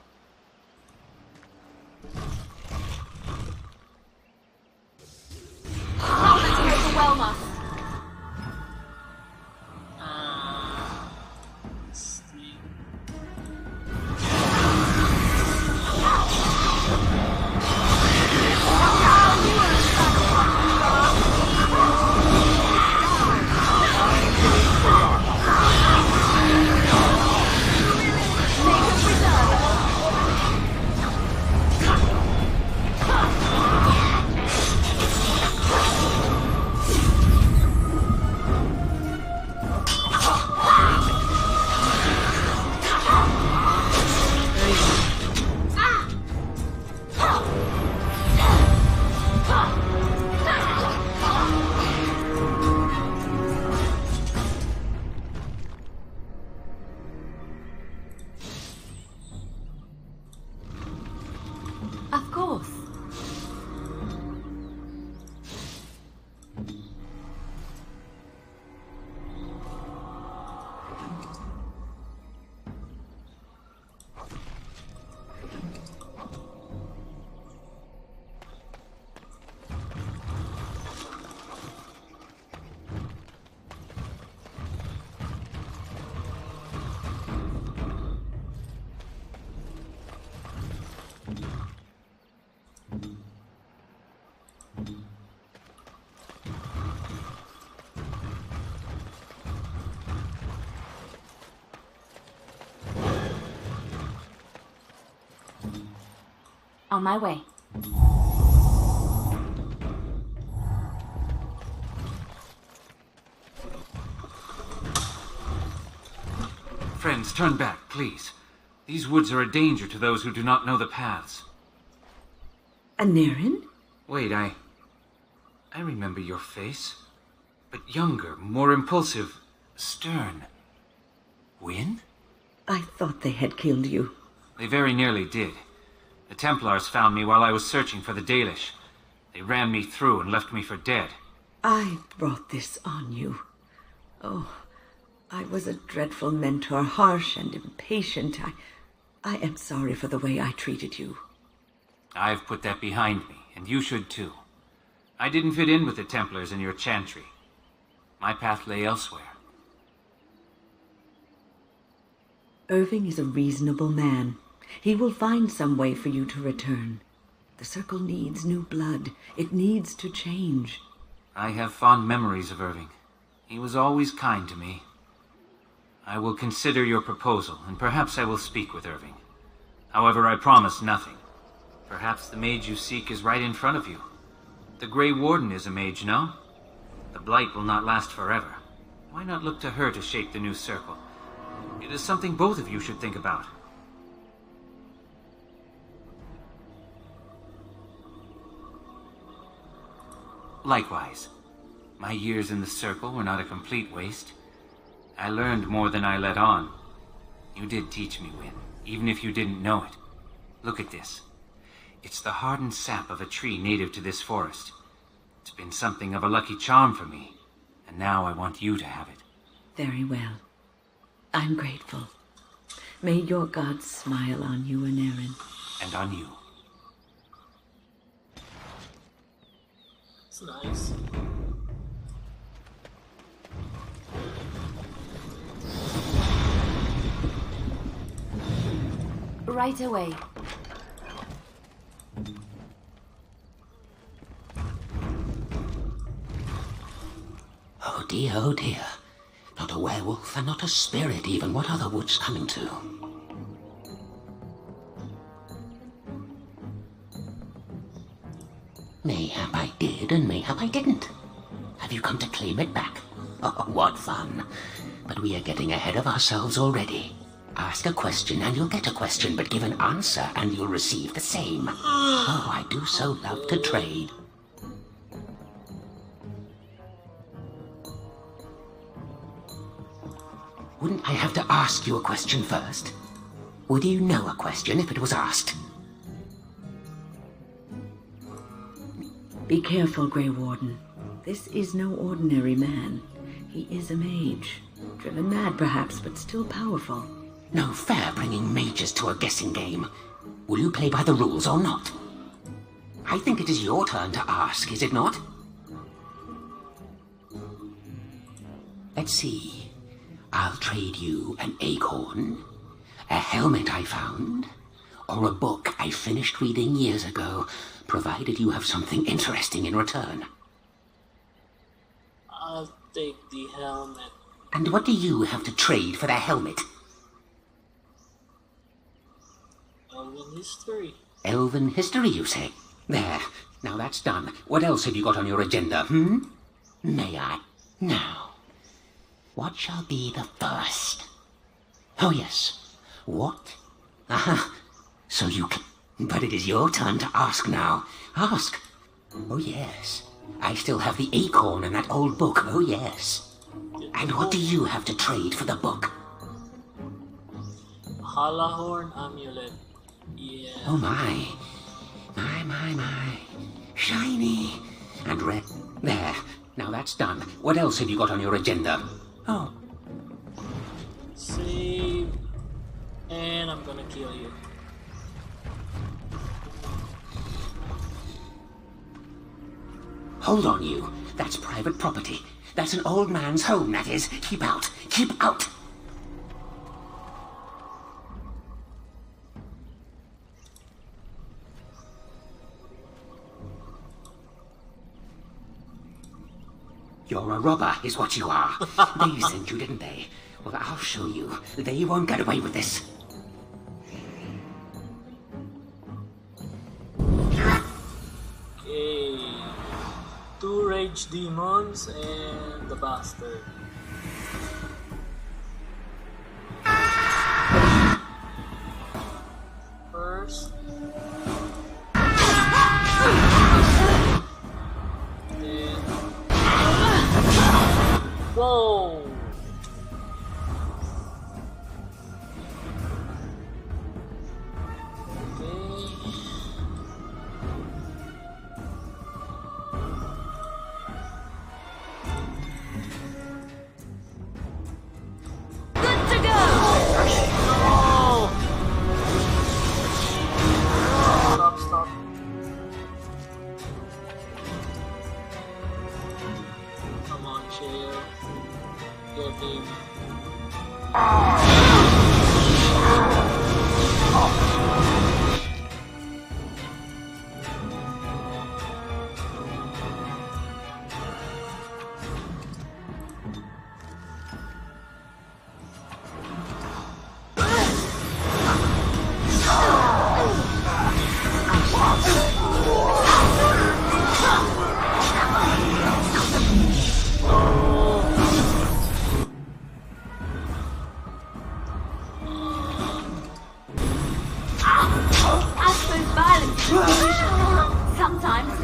Of course. On my way. Friends, turn back, please. These woods are a danger to those who do not know the paths. Anarin? Wait, I remember your face. But younger, more impulsive, stern. Win? I thought they had killed you. They very nearly did. The Templars found me while I was searching for the Dalish. They ran me through and left me for dead. I brought this on you. Oh, I was a dreadful mentor, harsh and impatient. I am sorry for the way I treated you. I've put that behind me, and you should too. I didn't fit in with the Templars in your chantry. My path lay elsewhere. Irving is a reasonable man. He will find some way for you to return. The Circle needs new blood. It needs to change. I have fond memories of Irving. He was always kind to me. I will consider your proposal, and perhaps I will speak with Irving. However, I promise nothing. Perhaps the mage you seek is right in front of you. The Grey Warden is a mage, no? The Blight will not last forever. Why not look to her to shape the new Circle? It is something both of you should think about. Likewise, my years in the Circle were not a complete waste. I learned more than I let on. You did teach me, Win, even if you didn't know it. Look at this. It's the hardened sap of a tree native to this forest. It's been something of a lucky charm for me, and now I want you to have it. Very well. I'm grateful. May your gods smile on you, Anarin. And on you. It's nice. Right away. Oh dear, oh dear. Not a werewolf and not a spirit even. What are the woods coming to? Mayhap I did and mayhap I didn't. Have you come to claim it back? Oh, what fun. But we are getting ahead of ourselves already. Ask a question and you'll get a question, but give an answer and you'll receive the same. Oh, I do so love to trade. Wouldn't I have to ask you a question first? Would you know a question if it was asked? Be careful, Grey Warden. This is no ordinary man. He is a mage. Driven mad, perhaps, but still powerful. No fair bringing mages to a guessing game. Will you play by the rules or not? I think it is your turn to ask, is it not? Let's see. I'll trade you an acorn, a helmet I found, or a book I finished reading years ago, provided you have something interesting in return. I'll take the helmet. And what do you have to trade for the helmet? Elven history. Elven history, you say? There. Now that's done. What else have you got on your agenda, May I? Now, what shall be the first? Oh, yes. What? Aha. So you can... But it is your turn to ask now. Ask. Oh, yes. I still have the acorn and that old book. Oh, yes. And what do you have to trade for the book? Halahorn amulet. Yeah. Oh, my. My. Shiny. And red. There. Now that's done. What else have you got on your agenda? Oh. Save. And I'm gonna kill you. Hold on, you. That's private property. That's an old man's home, that is. Keep out. Keep out! You're a robber, is what you are. They sent you, didn't they? Well, I'll show you. They won't get away with this. Okay. 2 rage demons and the bastard. Get him. I suppose violence is a solution. Sometimes.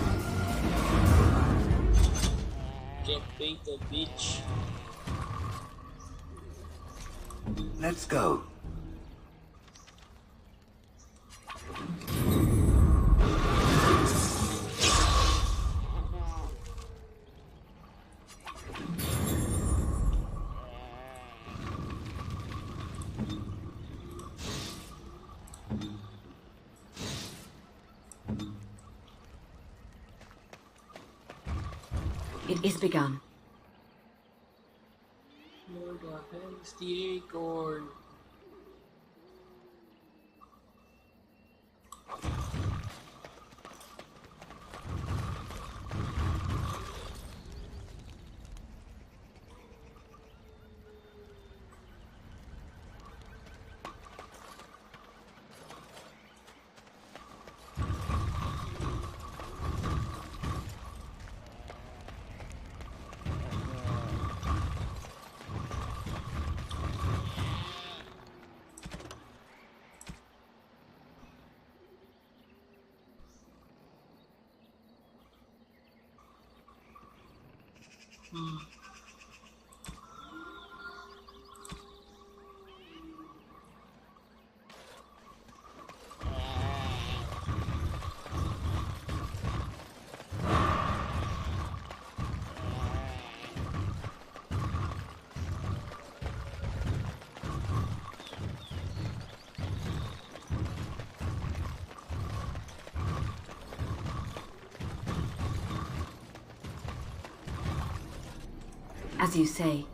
Get baited, bitch. Let's go. It is begun. Where the hell is the acorn? As you say.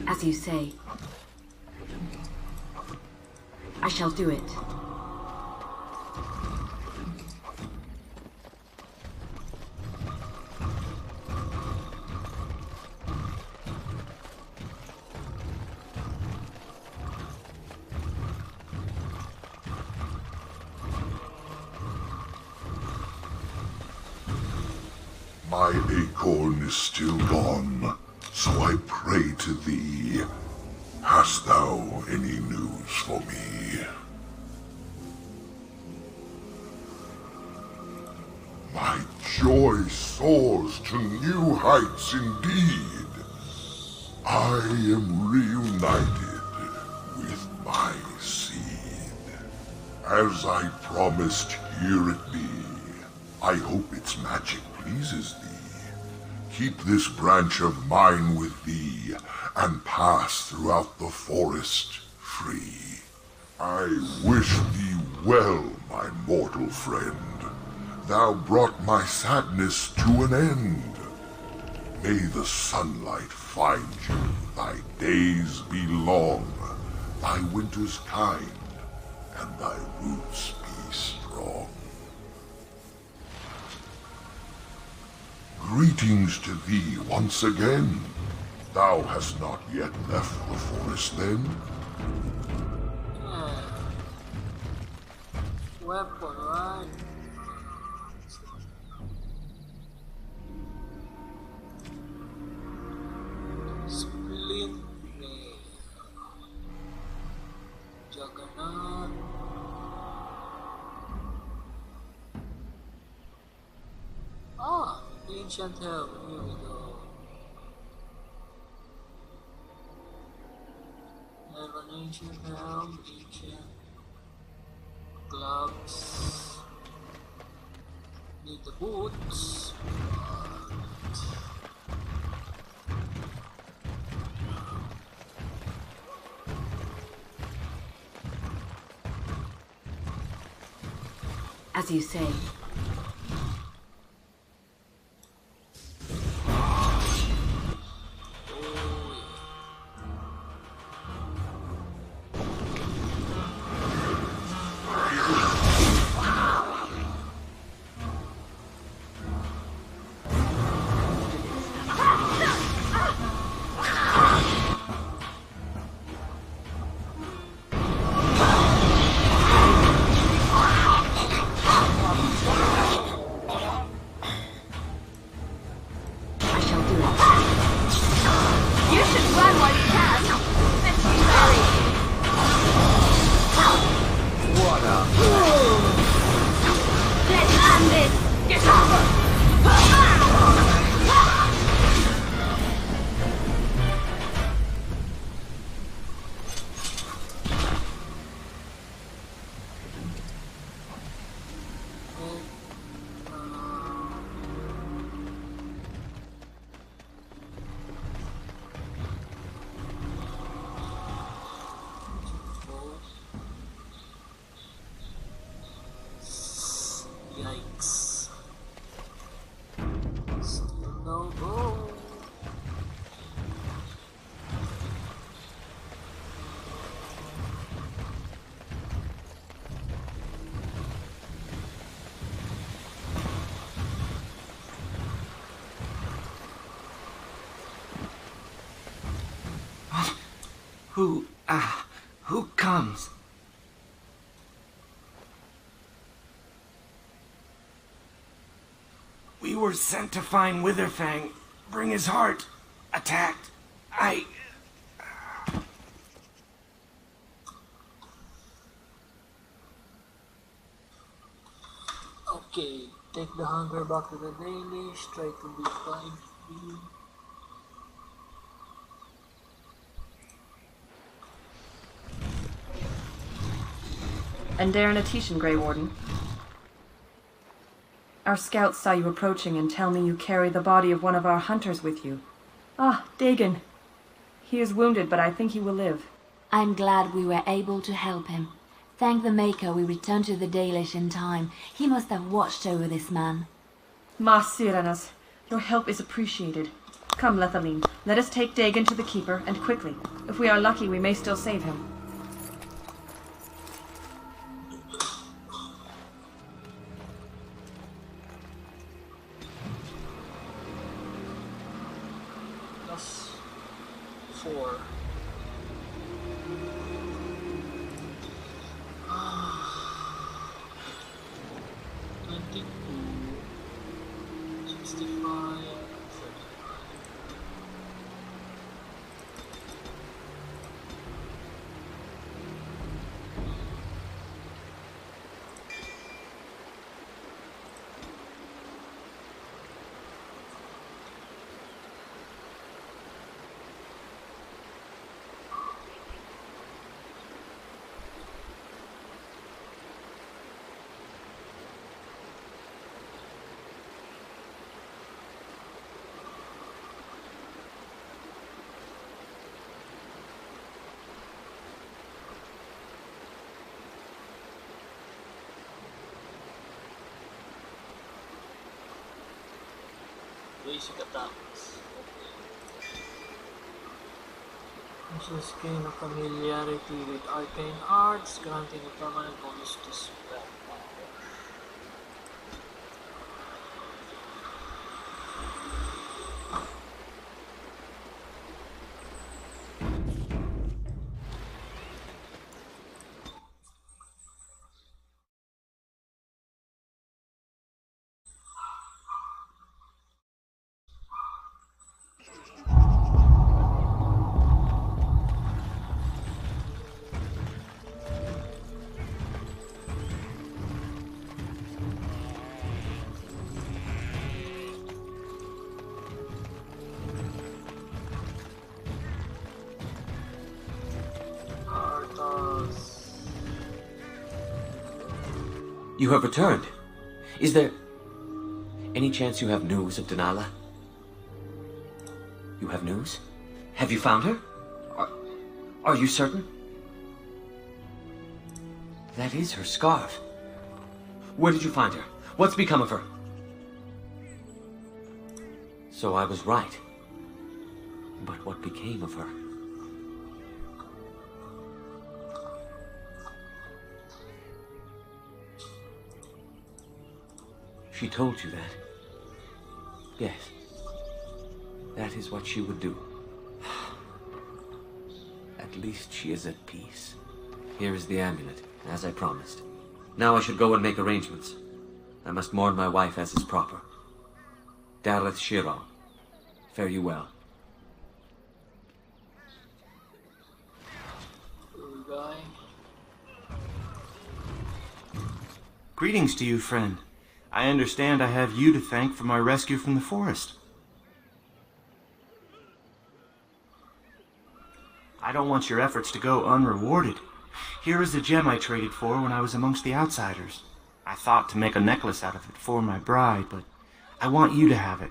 As you say. I shall do it. My acorn is still gone, so I pray to thee. Hast thou any news for me? My joy soars to new heights indeed. I am reunited with my seed. As I promised, here it be. I hope its magic pleases thee. Keep this branch of mine with thee, and pass throughout the forest free. I wish thee well, my mortal friend. Thou brought my sadness to an end. May the sunlight find you, thy days be long, thy winters kind, and thy roots be strong. Greetings to thee once again. Thou hast not yet left the forest then? Weapon, right? Splint Nail. Juggernaut. Ah, ancient helm. Here we go. I have an ancient helm, ancient gloves. Need the boots. As you say. Yikes. Still no go. Who comes? We were sent to find Witherfang, bring his heart. Attacked. Okay, take the hunger back to the Danish, try to be fine free. And Darren Atishan, Grey Warden. Our scouts saw you approaching and tell me you carry the body of one of our hunters with you. Ah, Dagon. He is wounded, but I think he will live. I'm glad we were able to help him. Thank the Maker we returned to the Dalish in time. He must have watched over this man. Ma Syranas, your help is appreciated. Come, Lethaline, let us take Dagon to the Keeper, and quickly. If we are lucky, we may still save him. +4. Basic attacks. Just gain a familiarity with arcane arts, granting a permanent bonus to spell power. You have returned. Is there any chance you have news of Denala? You have news? Have you found her? Are you certain? That is her scarf. Where did you find her? What's become of her? So I was right. But what became of her? She told you that? Yes. That is what she would do. At least she is at peace. Here is the amulet, as I promised. Now I should go and make arrangements. I must mourn my wife as is proper. Dareth Shiro, fare you well. Greetings to you, friend. I understand I have you to thank for my rescue from the forest. I don't want your efforts to go unrewarded. Here is the gem I traded for when I was amongst the outsiders. I thought to make a necklace out of it for my bride, but I want you to have it.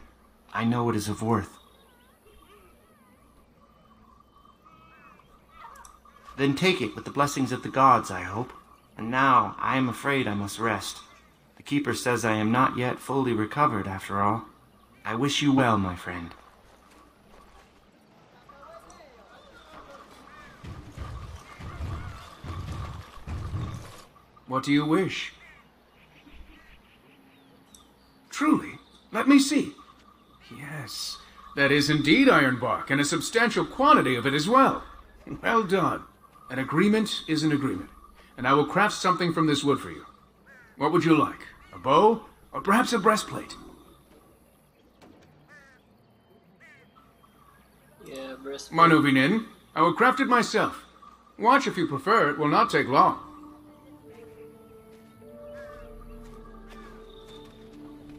I know it is of worth. Then take it with the blessings of the gods, I hope. And now I am afraid I must rest. The keeper says I am not yet fully recovered, after all. I wish you well, my friend. What do you wish? Truly? Let me see. Yes, that is indeed ironbark, and a substantial quantity of it as well. Well done. An agreement is an agreement, and I will craft something from this wood for you. What would you like? A bow? Or perhaps a breastplate? Yeah, breastplate. Manuvinin, I will craft it myself. Watch if you prefer, it will not take long.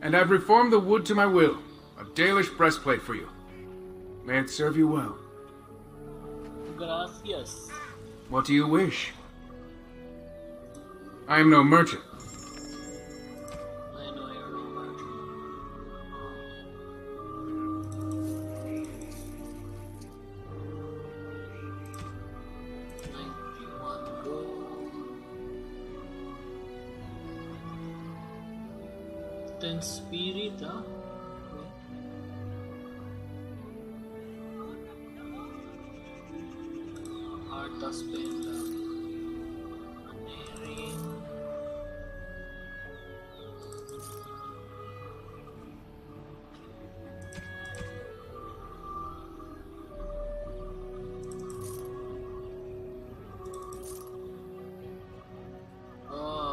And I've reformed the wood to my will. A Dalish breastplate for you. May it serve you well. Gracias. What do you wish? I am no merchant. I know you're no merchant. $91 gold. 10 spirit, huh? Arta spell.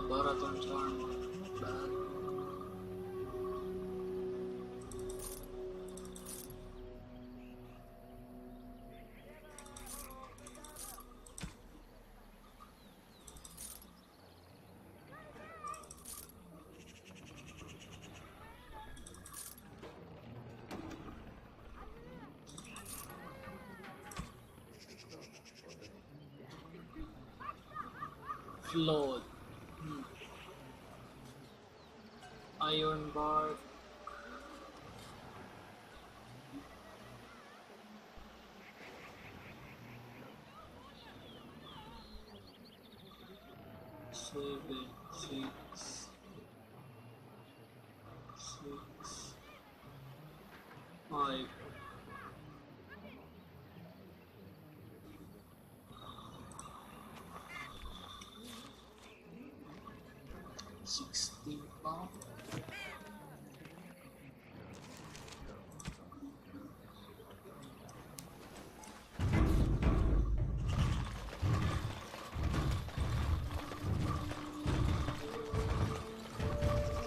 Baraton's armor. Not bad. Flawed. Iron bar. Seven, six, five. £16.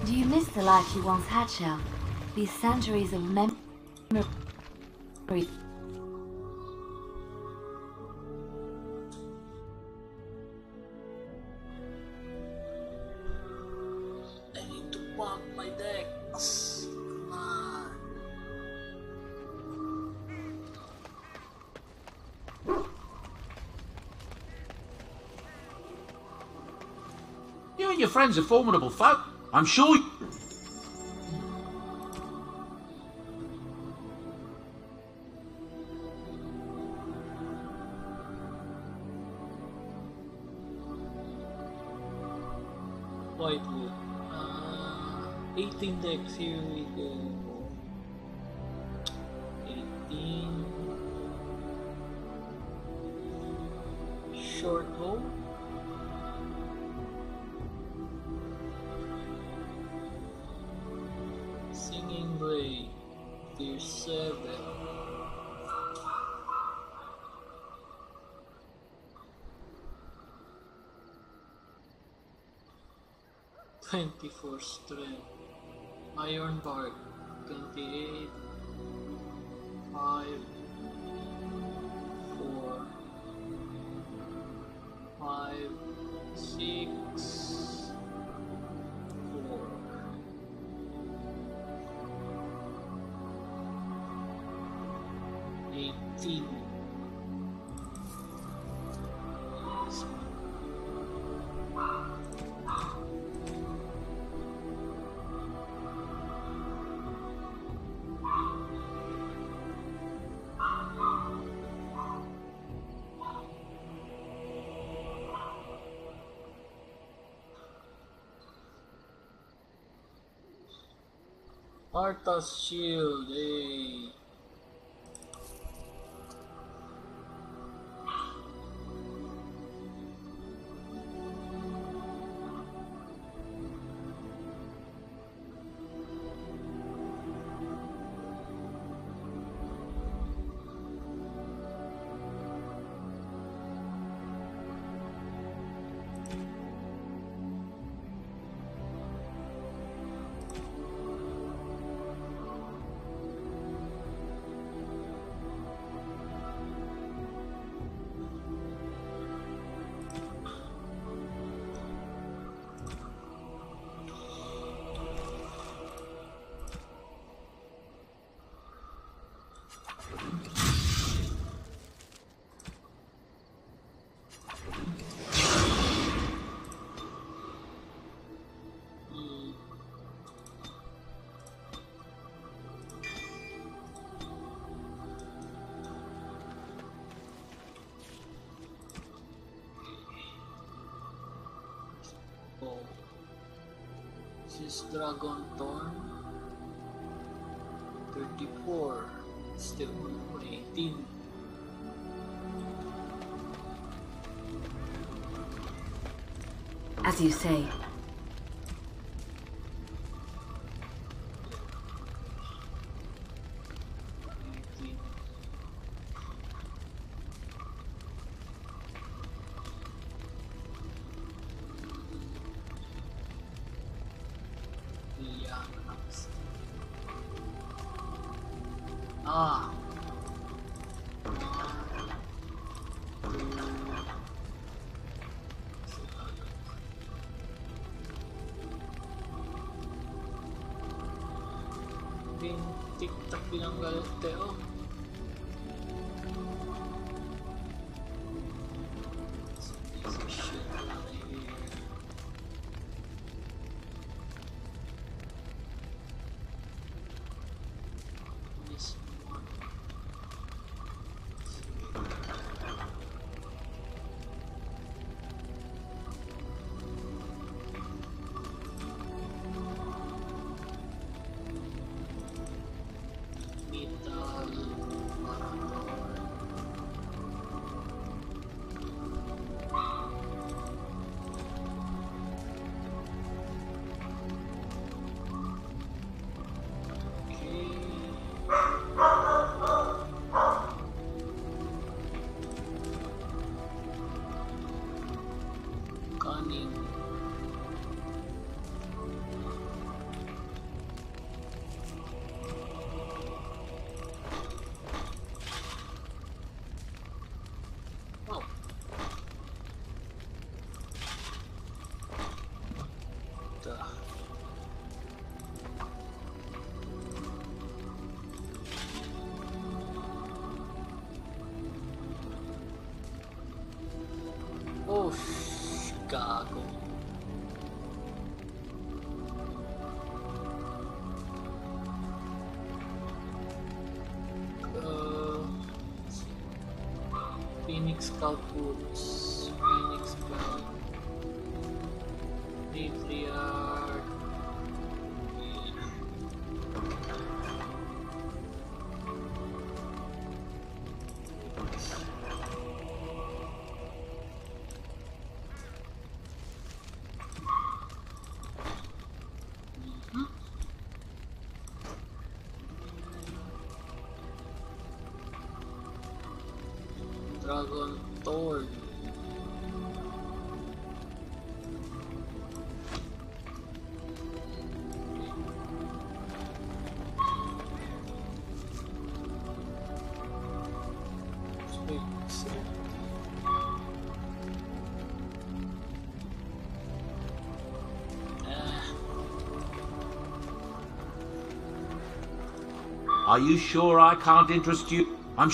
Do you miss the life you once had, Shell? These centuries of memory. I need to pump my decks. Come on. your friends a formidable foe. I'm sure Whitewood. 18 decks, here we go. 18. Short hole. Singing Blade. Tier 7. "24 strength." Iron Bark. 28. 5. 4. 5. 6. 4. 18. Arthas Shield, eh. This is Dragon Thorn. 34. Still 18. As you say. Ah. TikTok bilang galit Teo. Oh, gago. Scout boots, Phoenix belt, Patriarch. Dragon Thorn. Are you sure I can't interest you? I'm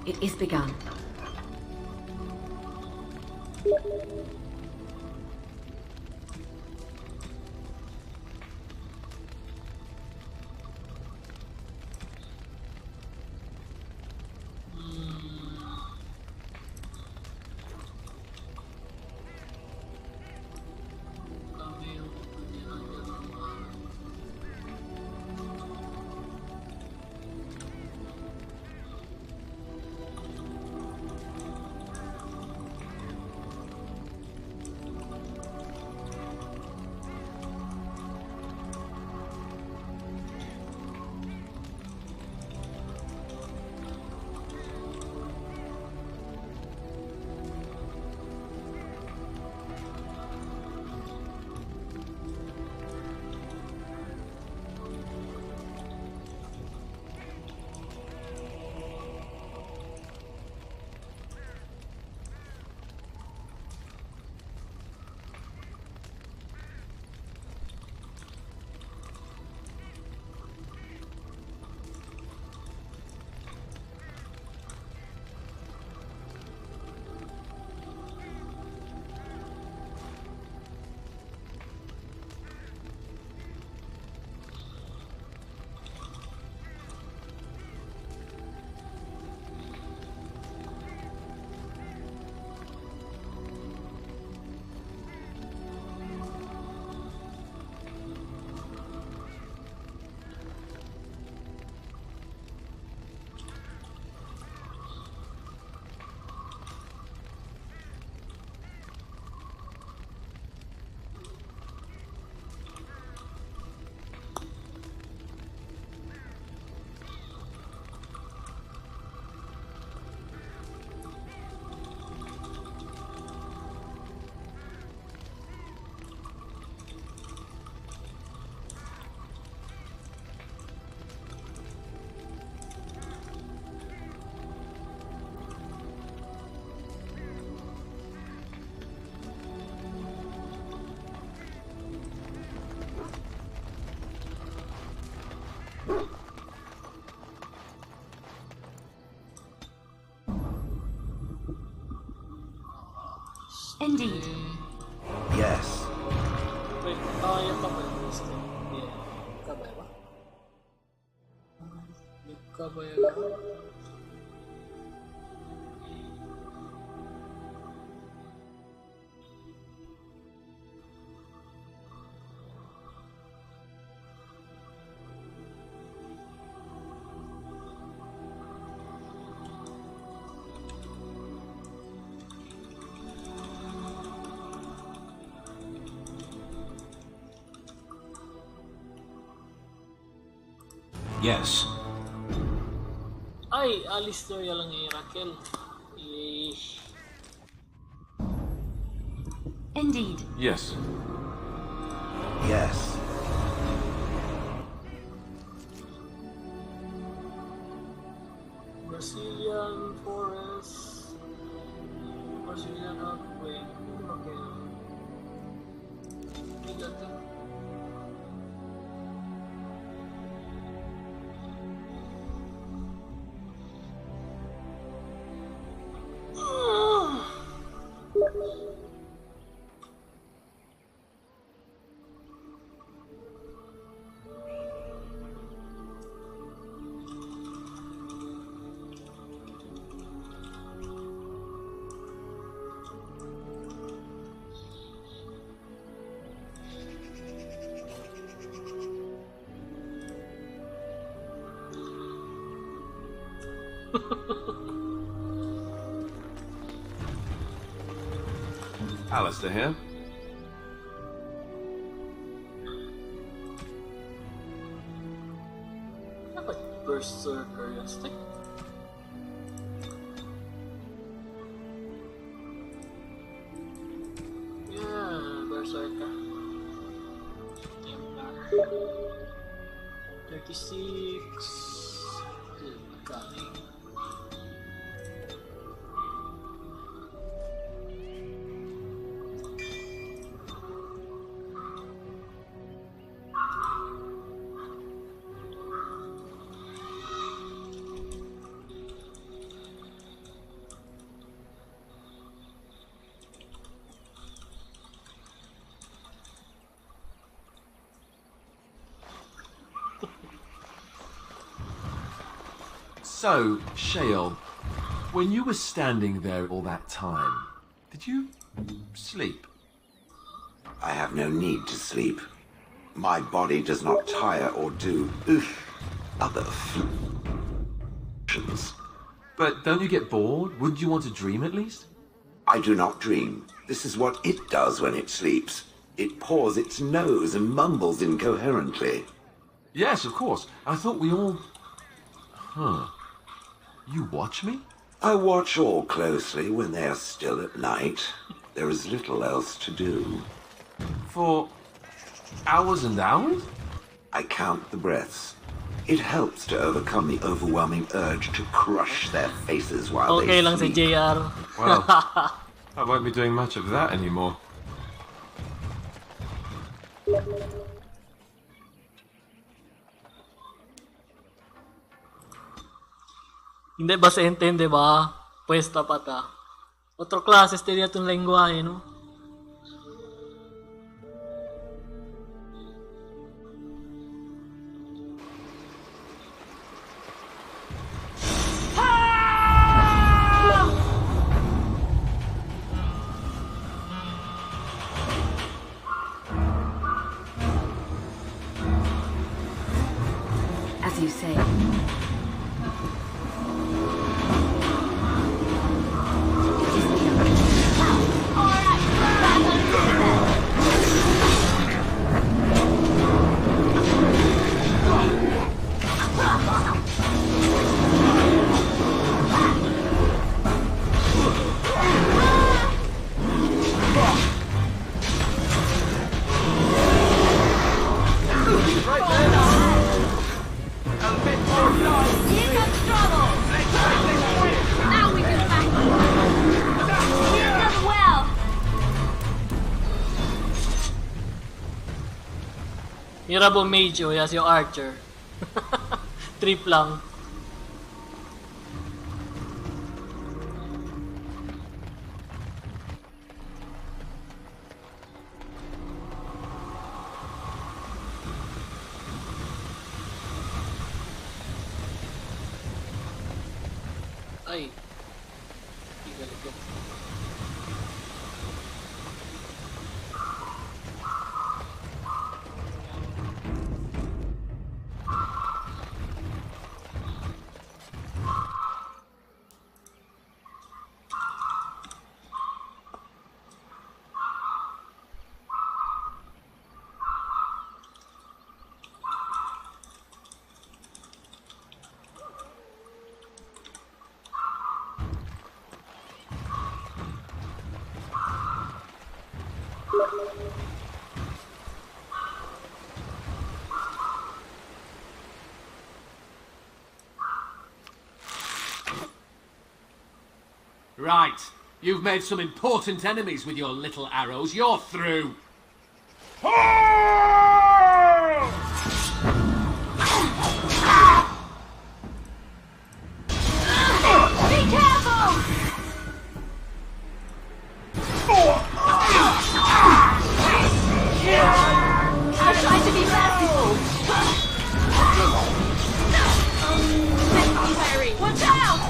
It is begun. Indeed. Yes. Wait, yung kamay mo gusto. Yeah. Kamay ba? Yung kamay lang. Yes. Ay, alis daw yan lang ni Raquel. Eh. Indeed. Yes. Yes. Brazilian forest. Brazilian earthquake. Okay. Bigat eh. Alistair here. Berserker este. Yeah, Berserker. Templar. 36. Cunning. So, Shale, when you were standing there all that time, did you sleep? I have no need to sleep. My body does not tire or do other functions. But don't you get bored? Wouldn't you want to dream at least? I do not dream. This is what it does when it sleeps. It paws its nose and mumbles incoherently. Yes, of course. I thought we all... Huh. You watch me? I watch all closely when they are still at night. There is little else to do. For hours and hours? I count the breaths. It helps to overcome the overwhelming urge to crush their faces while Okay they lang si sleep. JR. Well, I won't be doing much of that anymore. Hindi ba se entiende ba? Puesta pata. Otro klase este itong lengguahe, no? As you say. Hirabo mage o yas yung archer. Trip lang. Ay. Igalikot. Right. You've made some important enemies with your little arrows. You're through. Be careful! I tried to be merciful. Harry, watch out!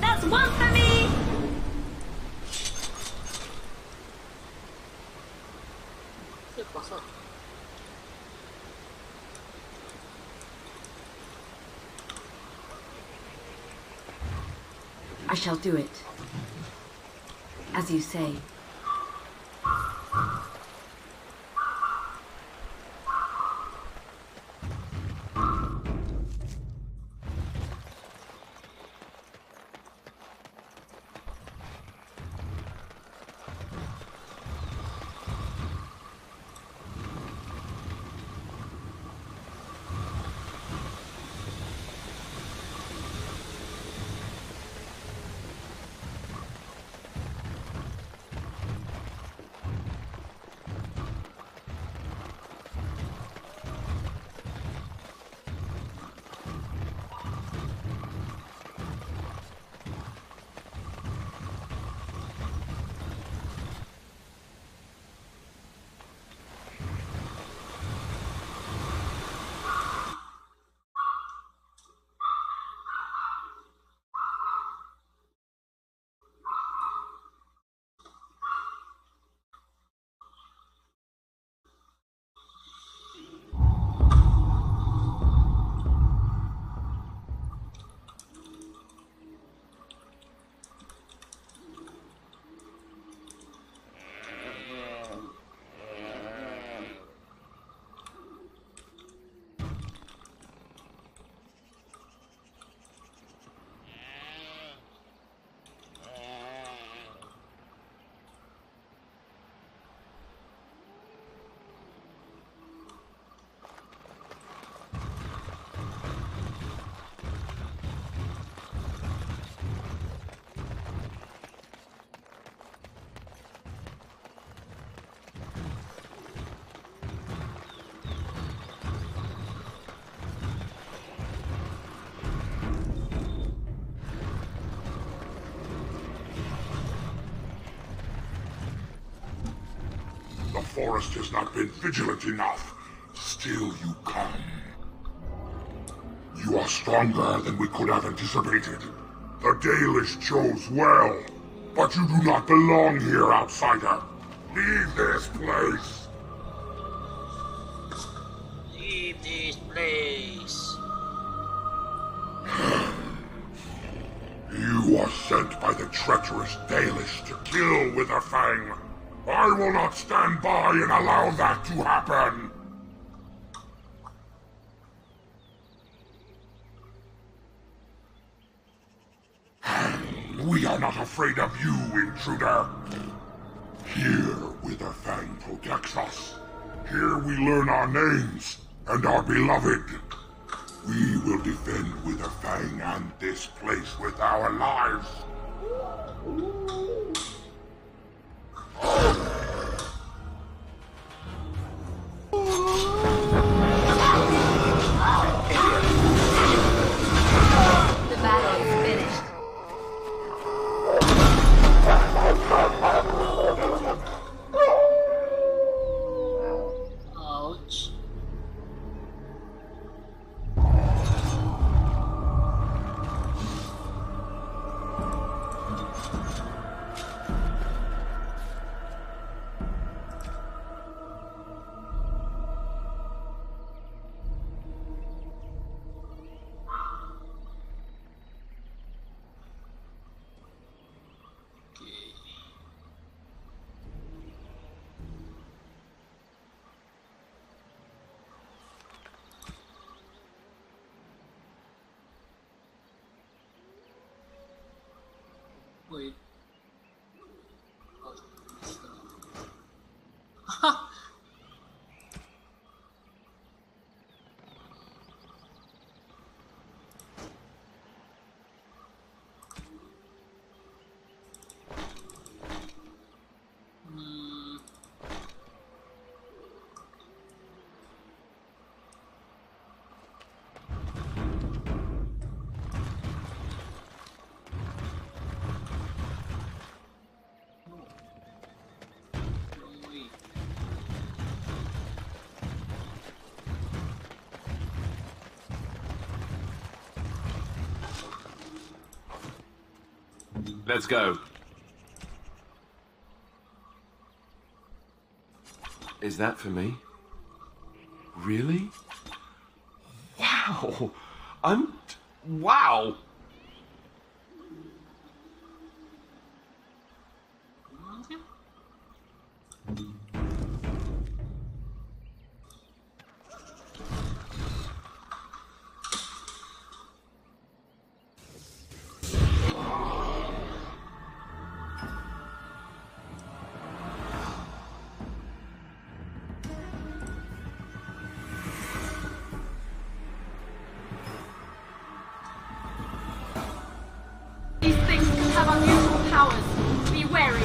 That's one for me! I shall do it. As you say. The forest has not been vigilant enough. Still you come. You are stronger than we could have anticipated. The Dalish chose well, but you do not belong here, outsider. Leave this place. Leave this place. You are sent by the treacherous Dalish to kill Witherfang. I will not stand by and allow that to happen. We are not afraid of you, intruder. Here, Witherfang protects us. Here we learn our names and are beloved. We will defend Witherfang and this place with our lives. The battle is finished. Ouch. Let's go. Is that for me? Really? Wow! Wow! These things can have unusual powers. Be wary.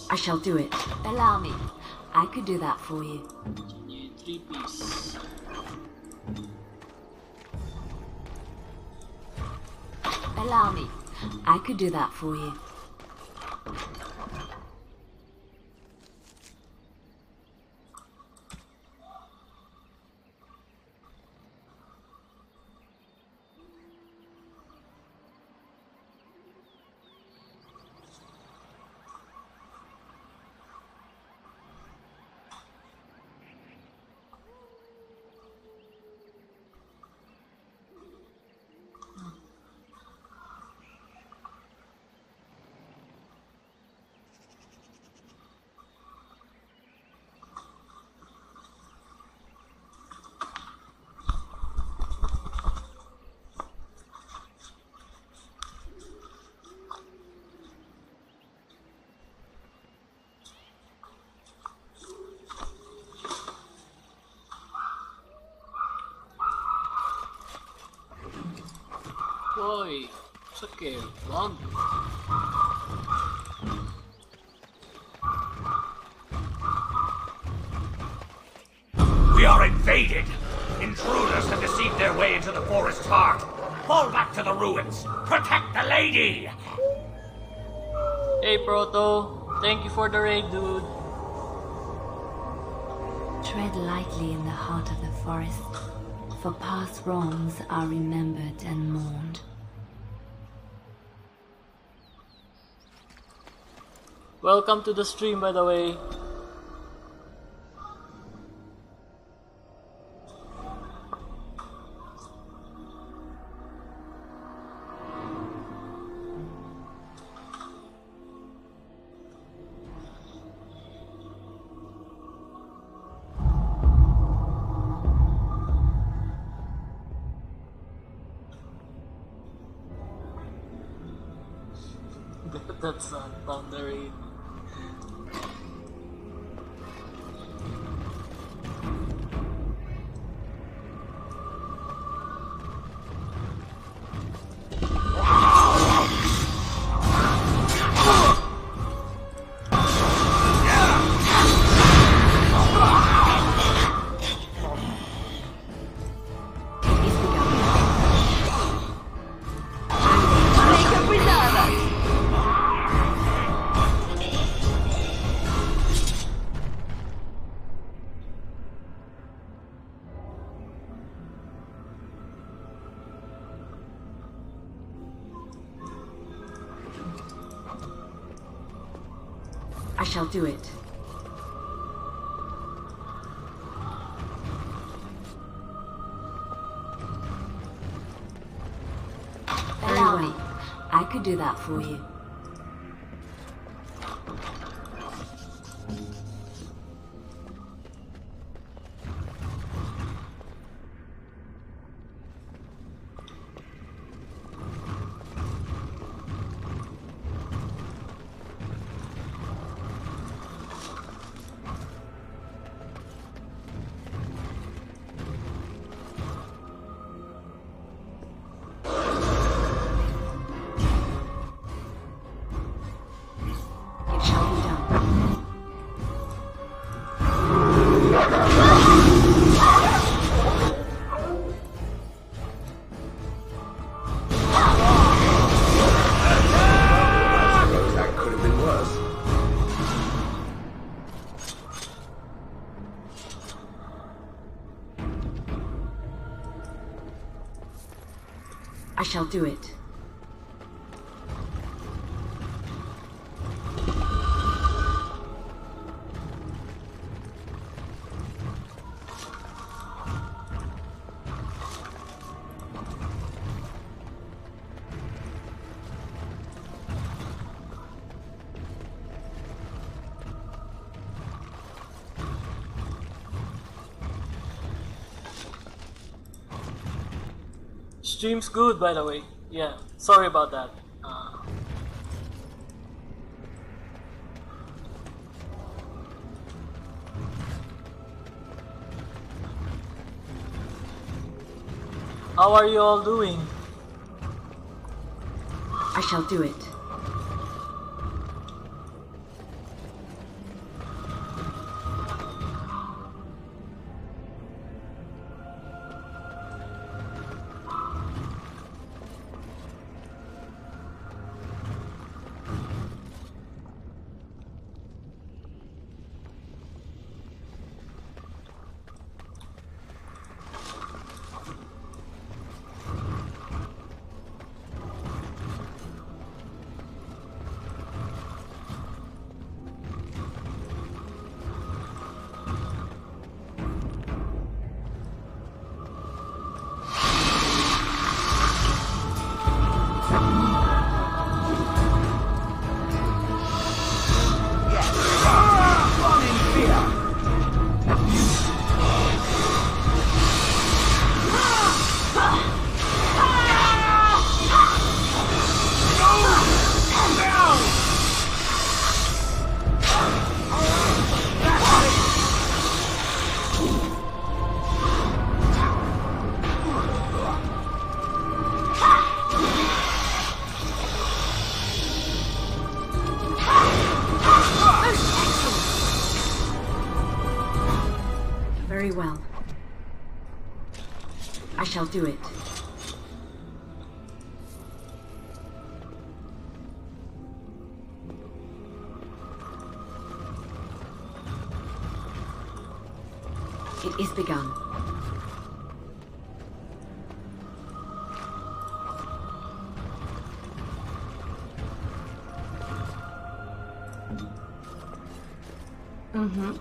I shall do it. Allow me. I could do that for you. 3-piece. Allow me. I could do that for you. Boy, sakit. Wag. We are invaded! Intruders have deceived their way into the forest's heart. Fall back to the ruins. Protect the lady! Hey, Proto. Thank you for the raid, dude. Tread lightly in the heart of the forest, for past wrongs are remembered and mourned. Welcome to the stream, by the way. That's a thunder raid. I shall do it. Very well. I could do that for you. I shall do it. Stream's good, by the way. Yeah, sorry about that. How are you all doing? I shall do it. Very well. I shall do it. It is begun. Mm-hmm.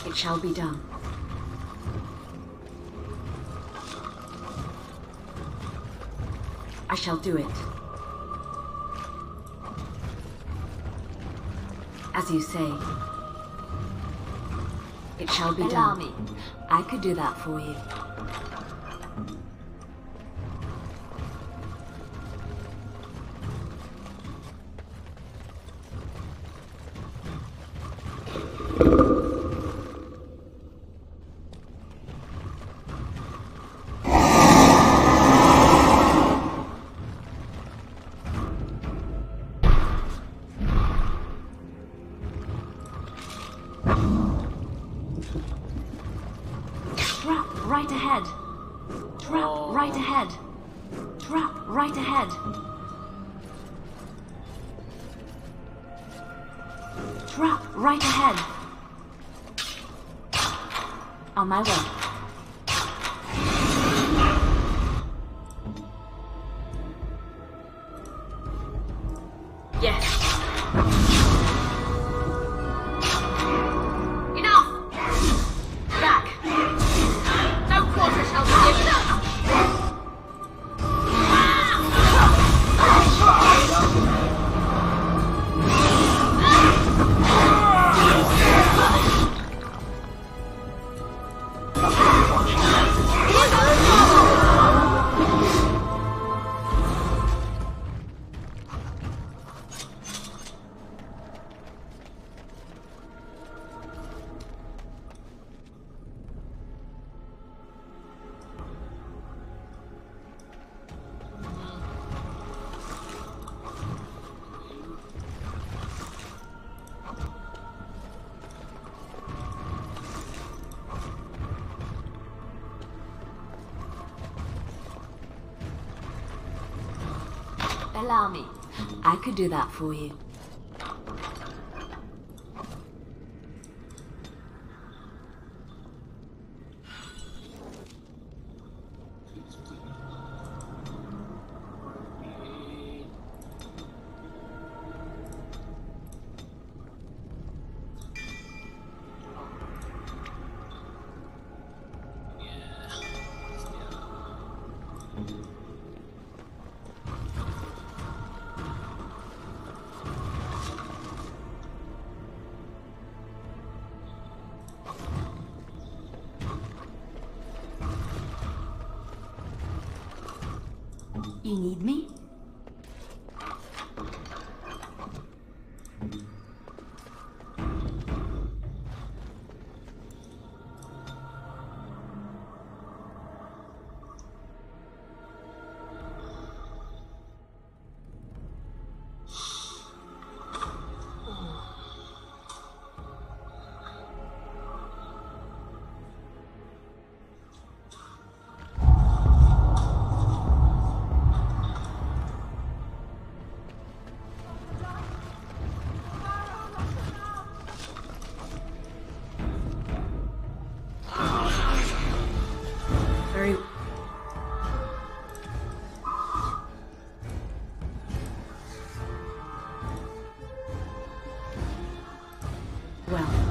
It shall be done. I shall do it. As you say. It shall be Allow done. me. I could do that for you. Trap right ahead. Trap right ahead. Trap right ahead. Trap right ahead. On my way. Yes. Enough! Back! No quarter shall be given up! Allow me. I could do that for you. You need me? Very well.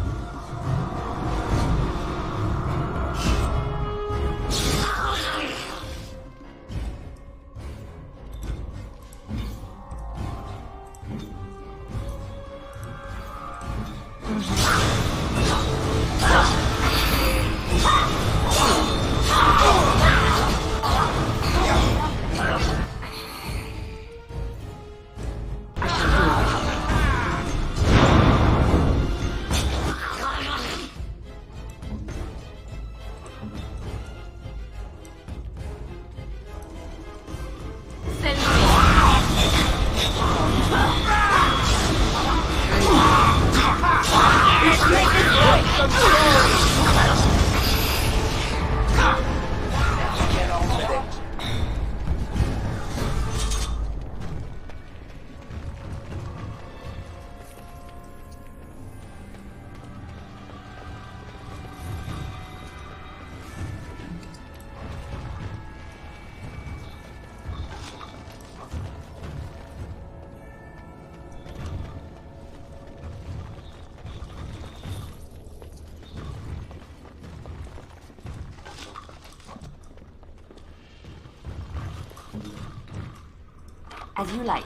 As you like.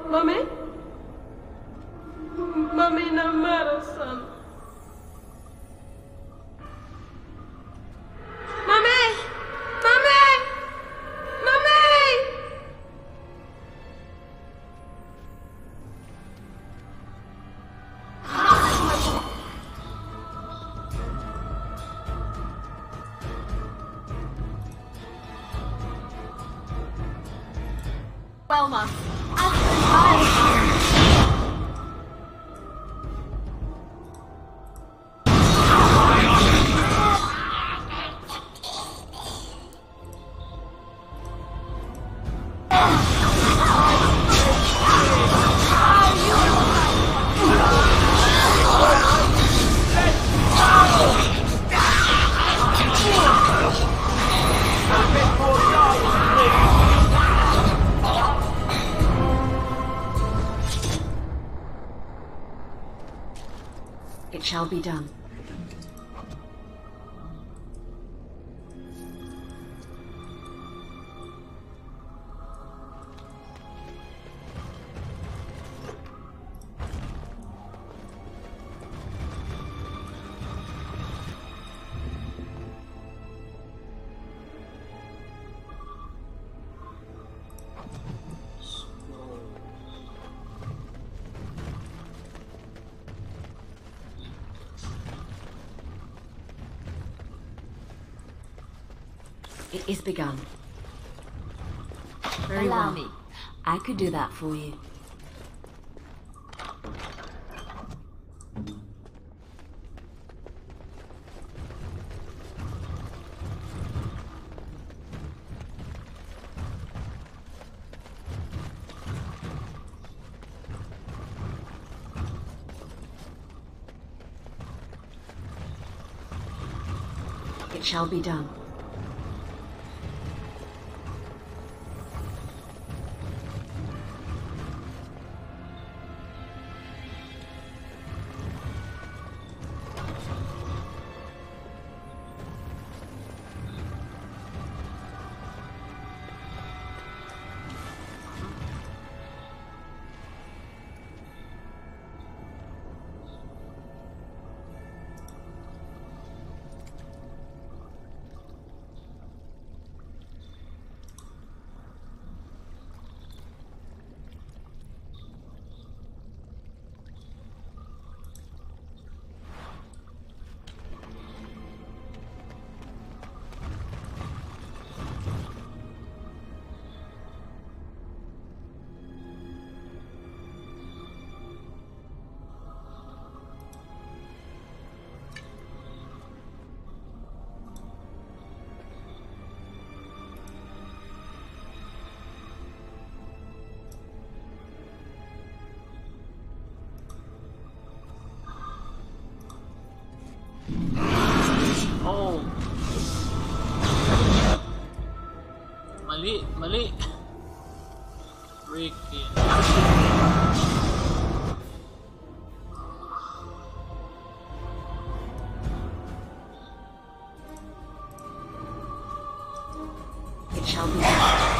Mami? Mami namarasan. Mami! Mami! Mami! Welma. It shall be done. It is begun. Very Allow well. me. I could do that for you. It shall be done. Oh. Mali. Freaking. It shall be done.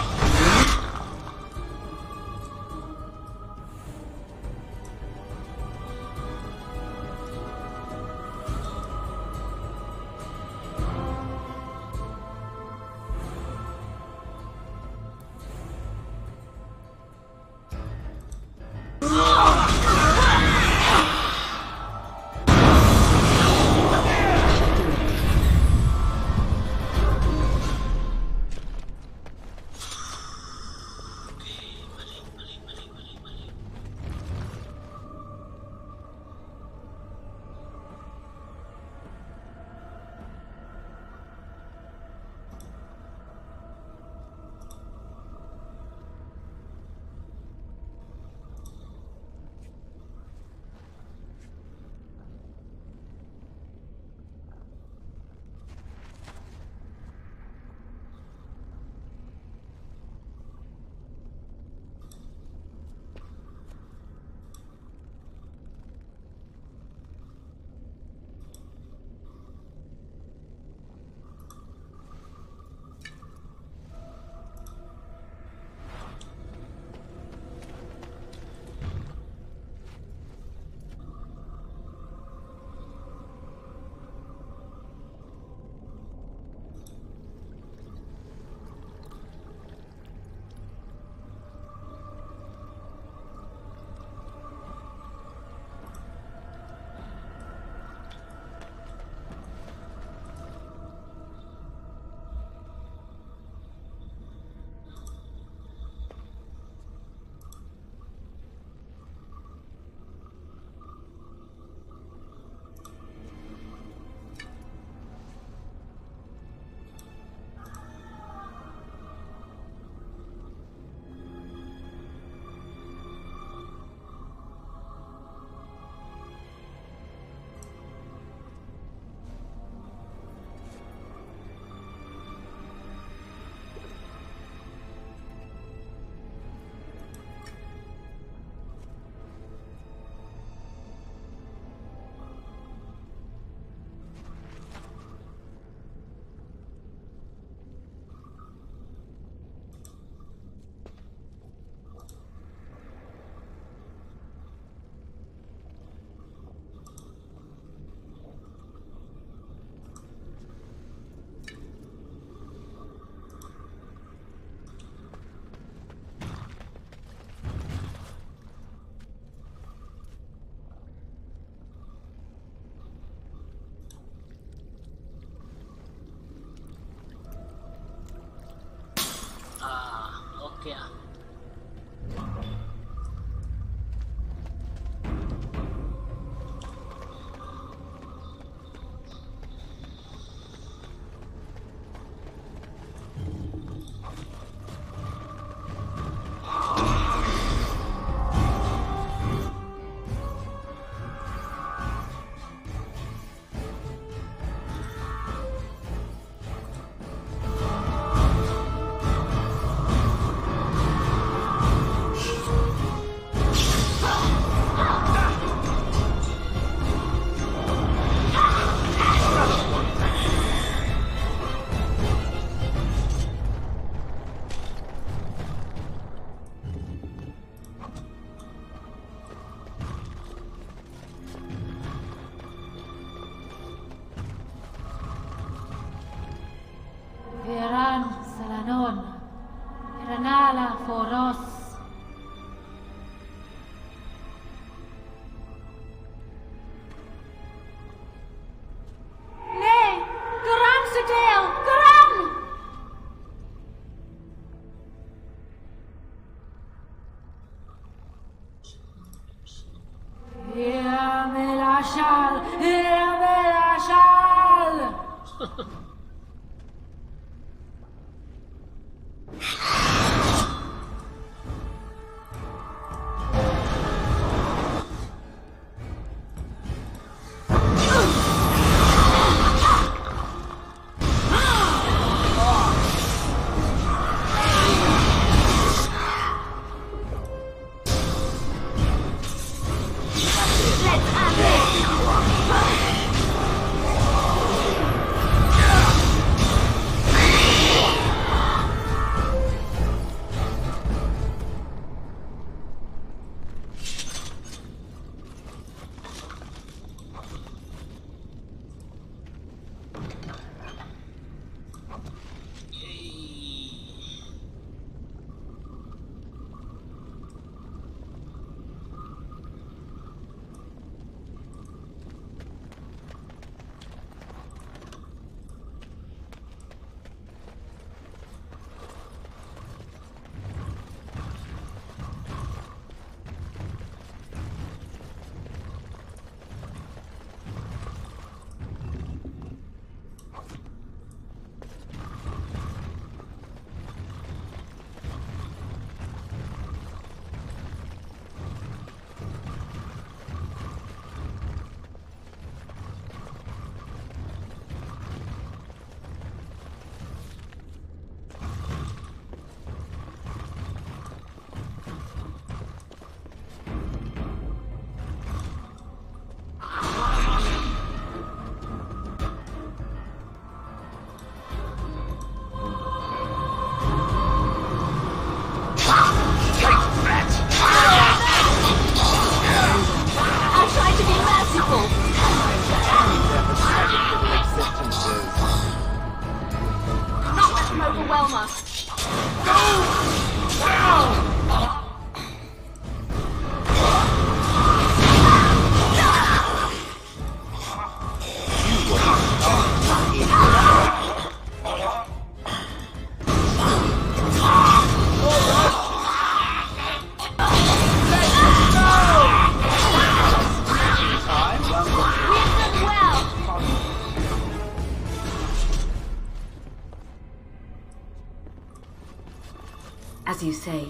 As you say.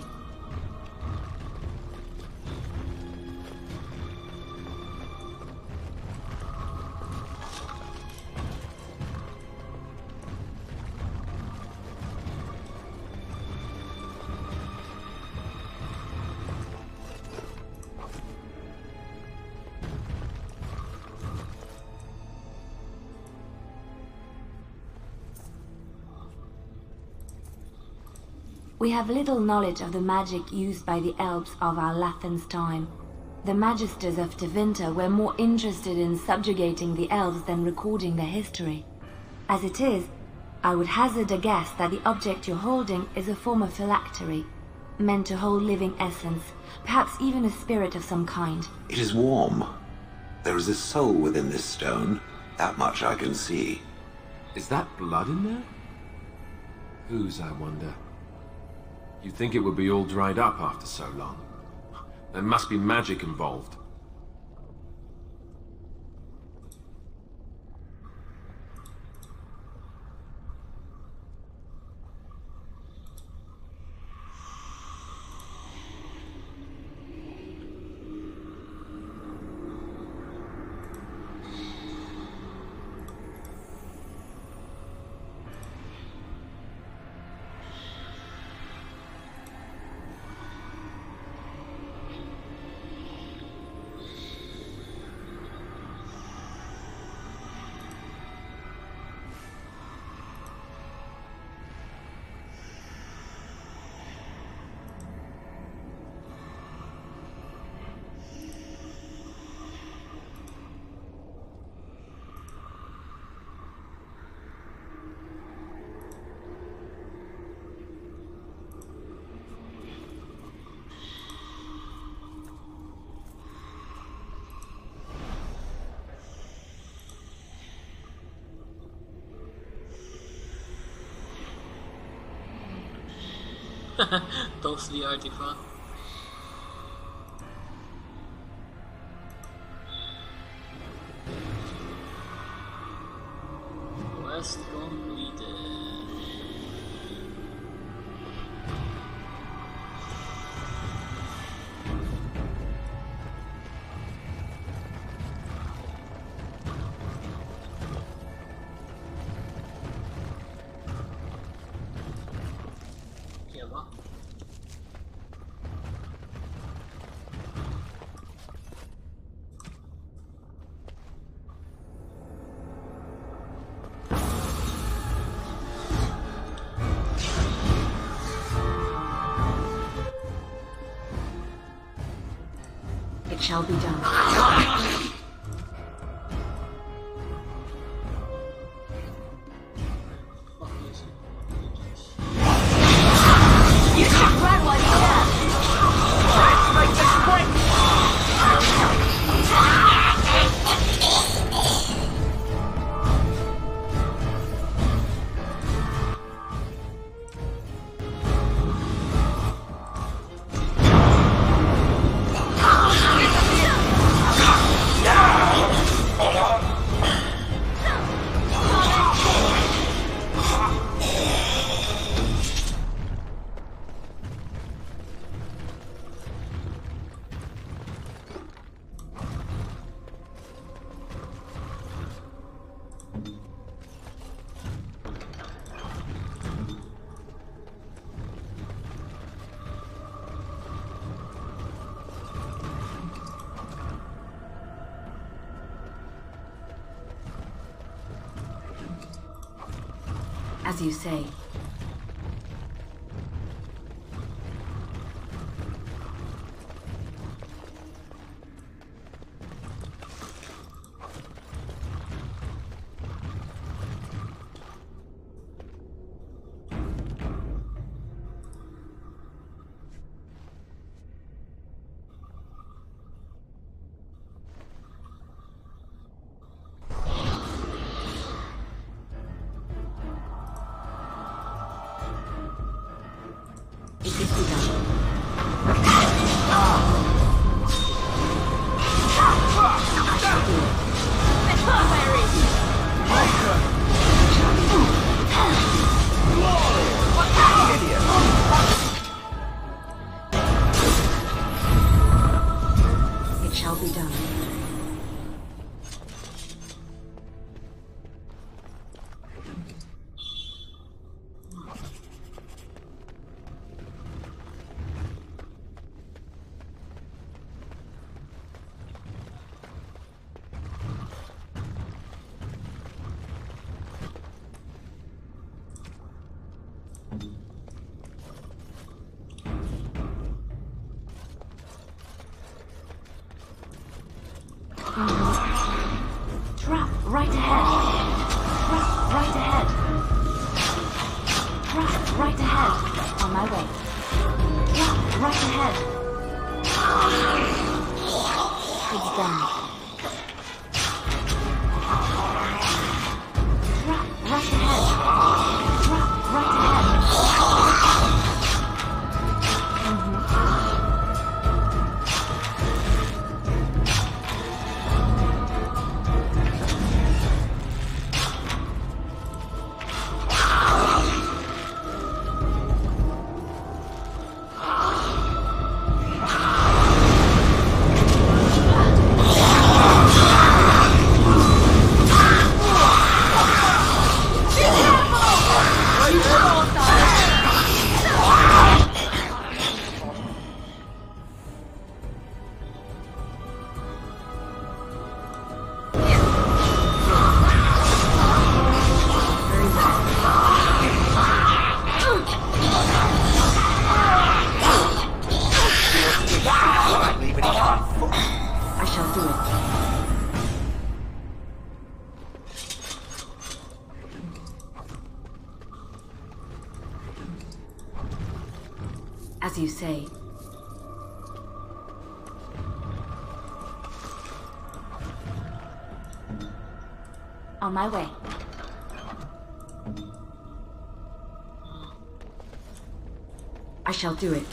We have little knowledge of the magic used by the elves of our Lathan's time. The magisters of Tevinter were more interested in subjugating the elves than recording their history. As it is, I would hazard a guess that the object you're holding is a form of phylactery, meant to hold living essence, perhaps even a spirit of some kind. It is warm. There is a soul within this stone. That much I can see. Is that blood in there? Whose, I wonder? You'd think it would be all dried up after so long. There must be magic involved. Toast the artifact. Quest completed. It shall be done. You should run while you can. Let's make this quick. As you say. shall be done. Trap right ahead. Trap right ahead. Trap right ahead. On my way. Trap right ahead. It's done. Trap right ahead. Trap right ahead. As you say. On my way. I shall do it.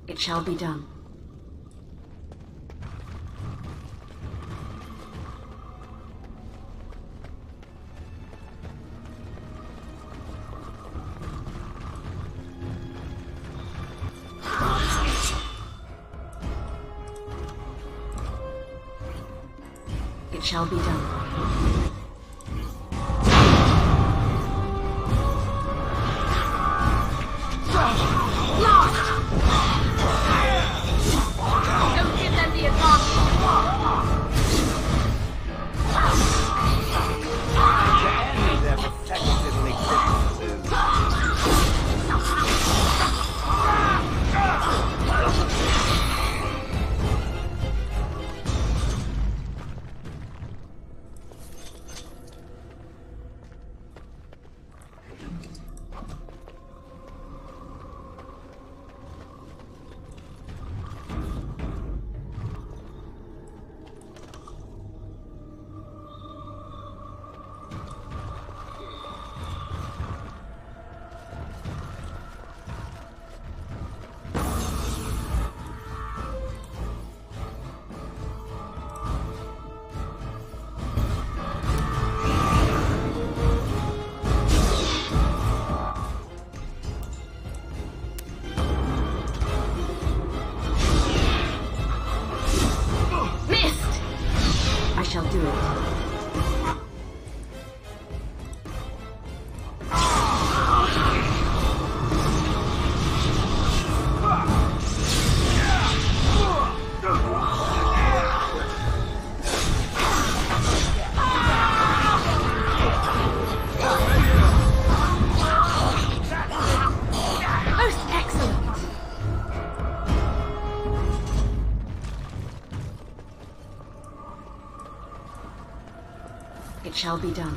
It shall be done. It shall be done. Shall do it. It shall be done.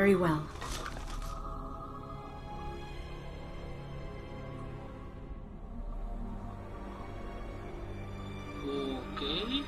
Very well. Okay.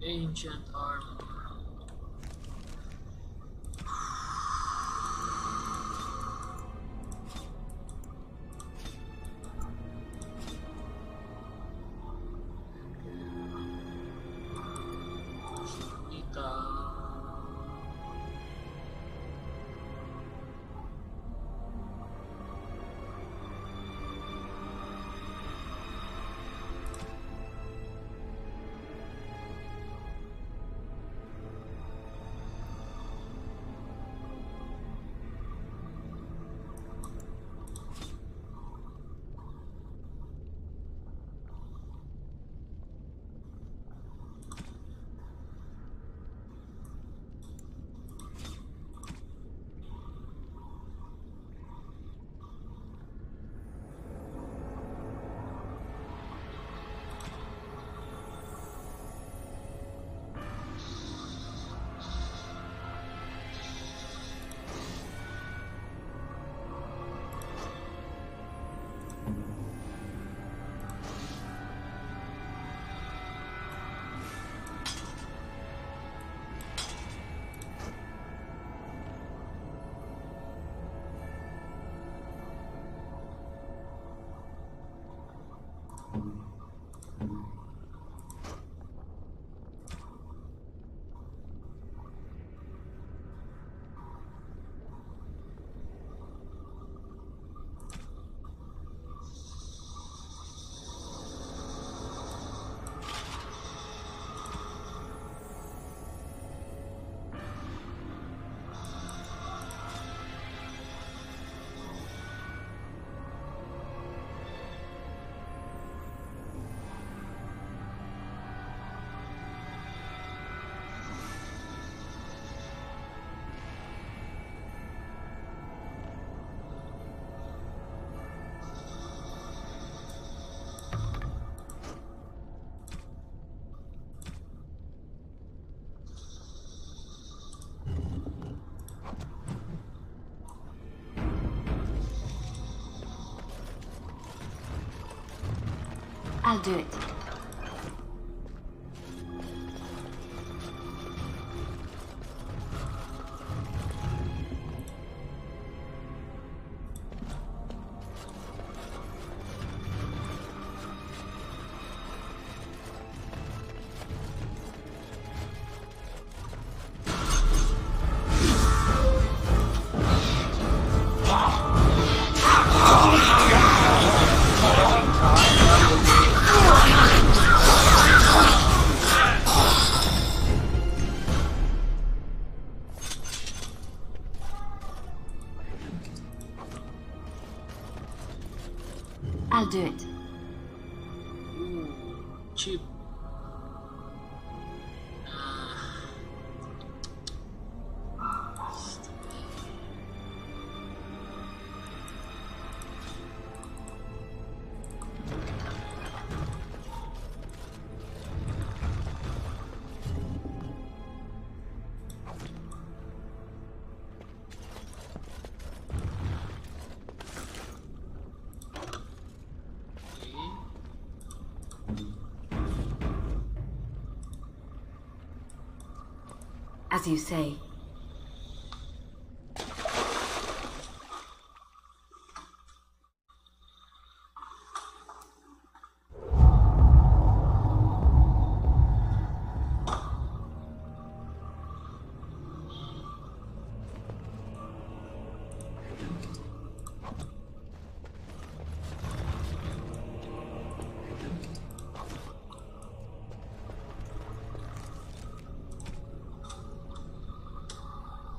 Ancient armor. I'll do it. I'll do it. Ooh, cheap. As you say.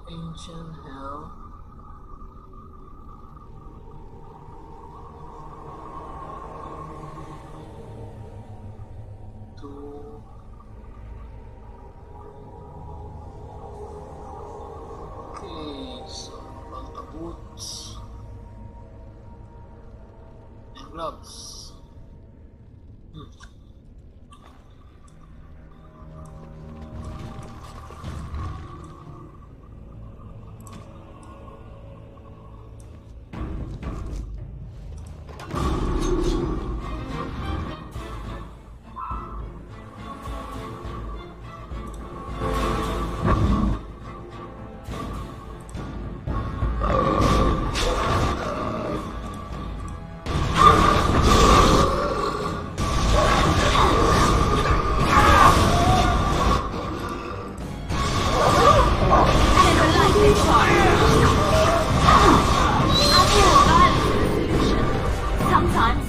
Ancient hell. Two. Okay, so about the boots and gloves. Sometimes.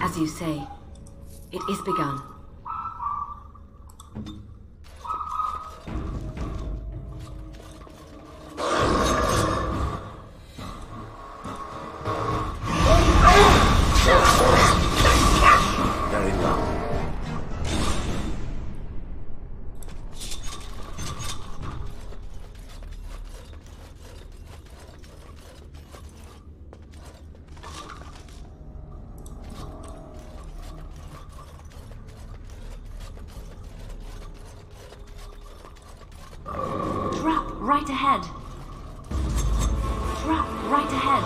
As you say, it is begun. Very well. Drop right ahead. Drop right ahead.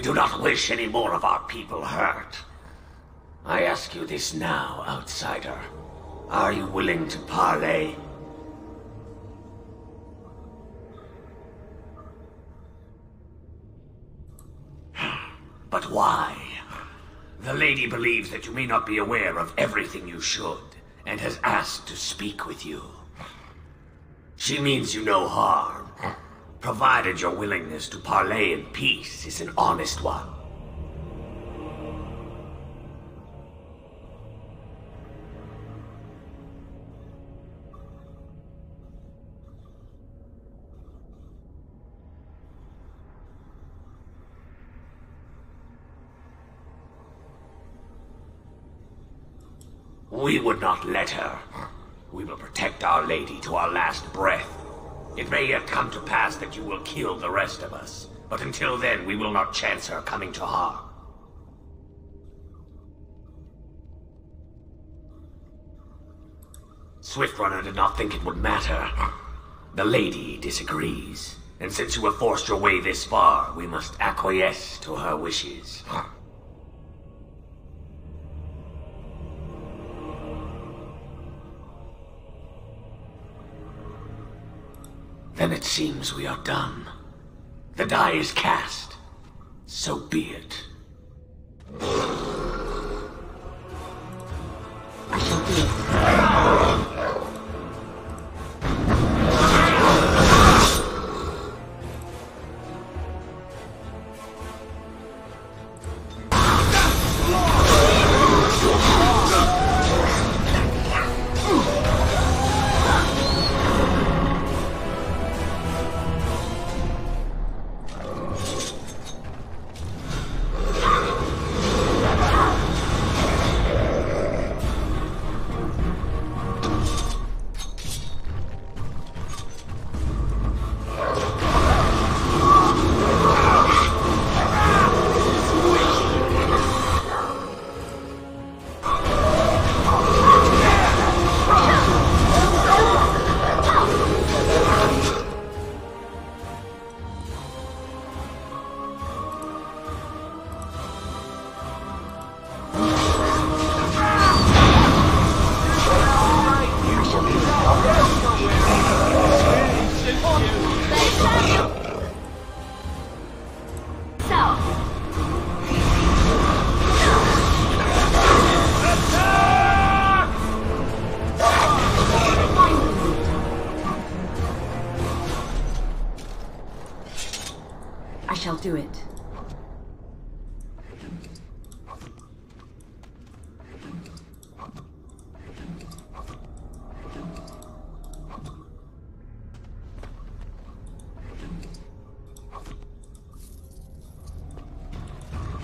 do not wish any more of our people hurt. I ask you this now, outsider. Are you willing to parley? But why? The lady believes that you may not be aware of everything you should, and has asked to speak with you. She means you no harm, provided your willingness to parley in peace is an honest one. We would not let her. We will protect Our Lady to our last breath. It may yet come to pass that you will kill the rest of us, but until then we will not chance her coming to harm. Swiftrunner did not think it would matter. The Lady disagrees, and since you have forced your way this far, we must acquiesce to her wishes. Then it seems we are done. The die is cast. So be it. I shall do it. I shall do it.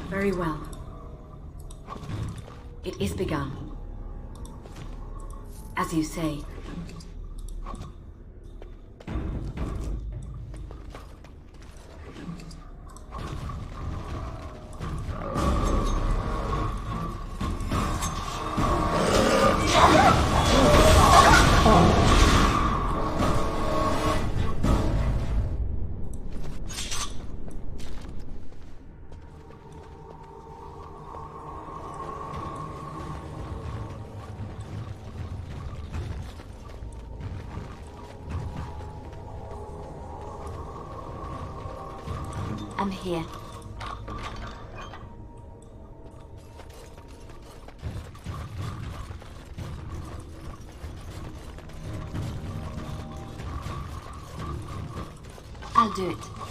Very well. It is begun. As you say. I'm here. I'll do it.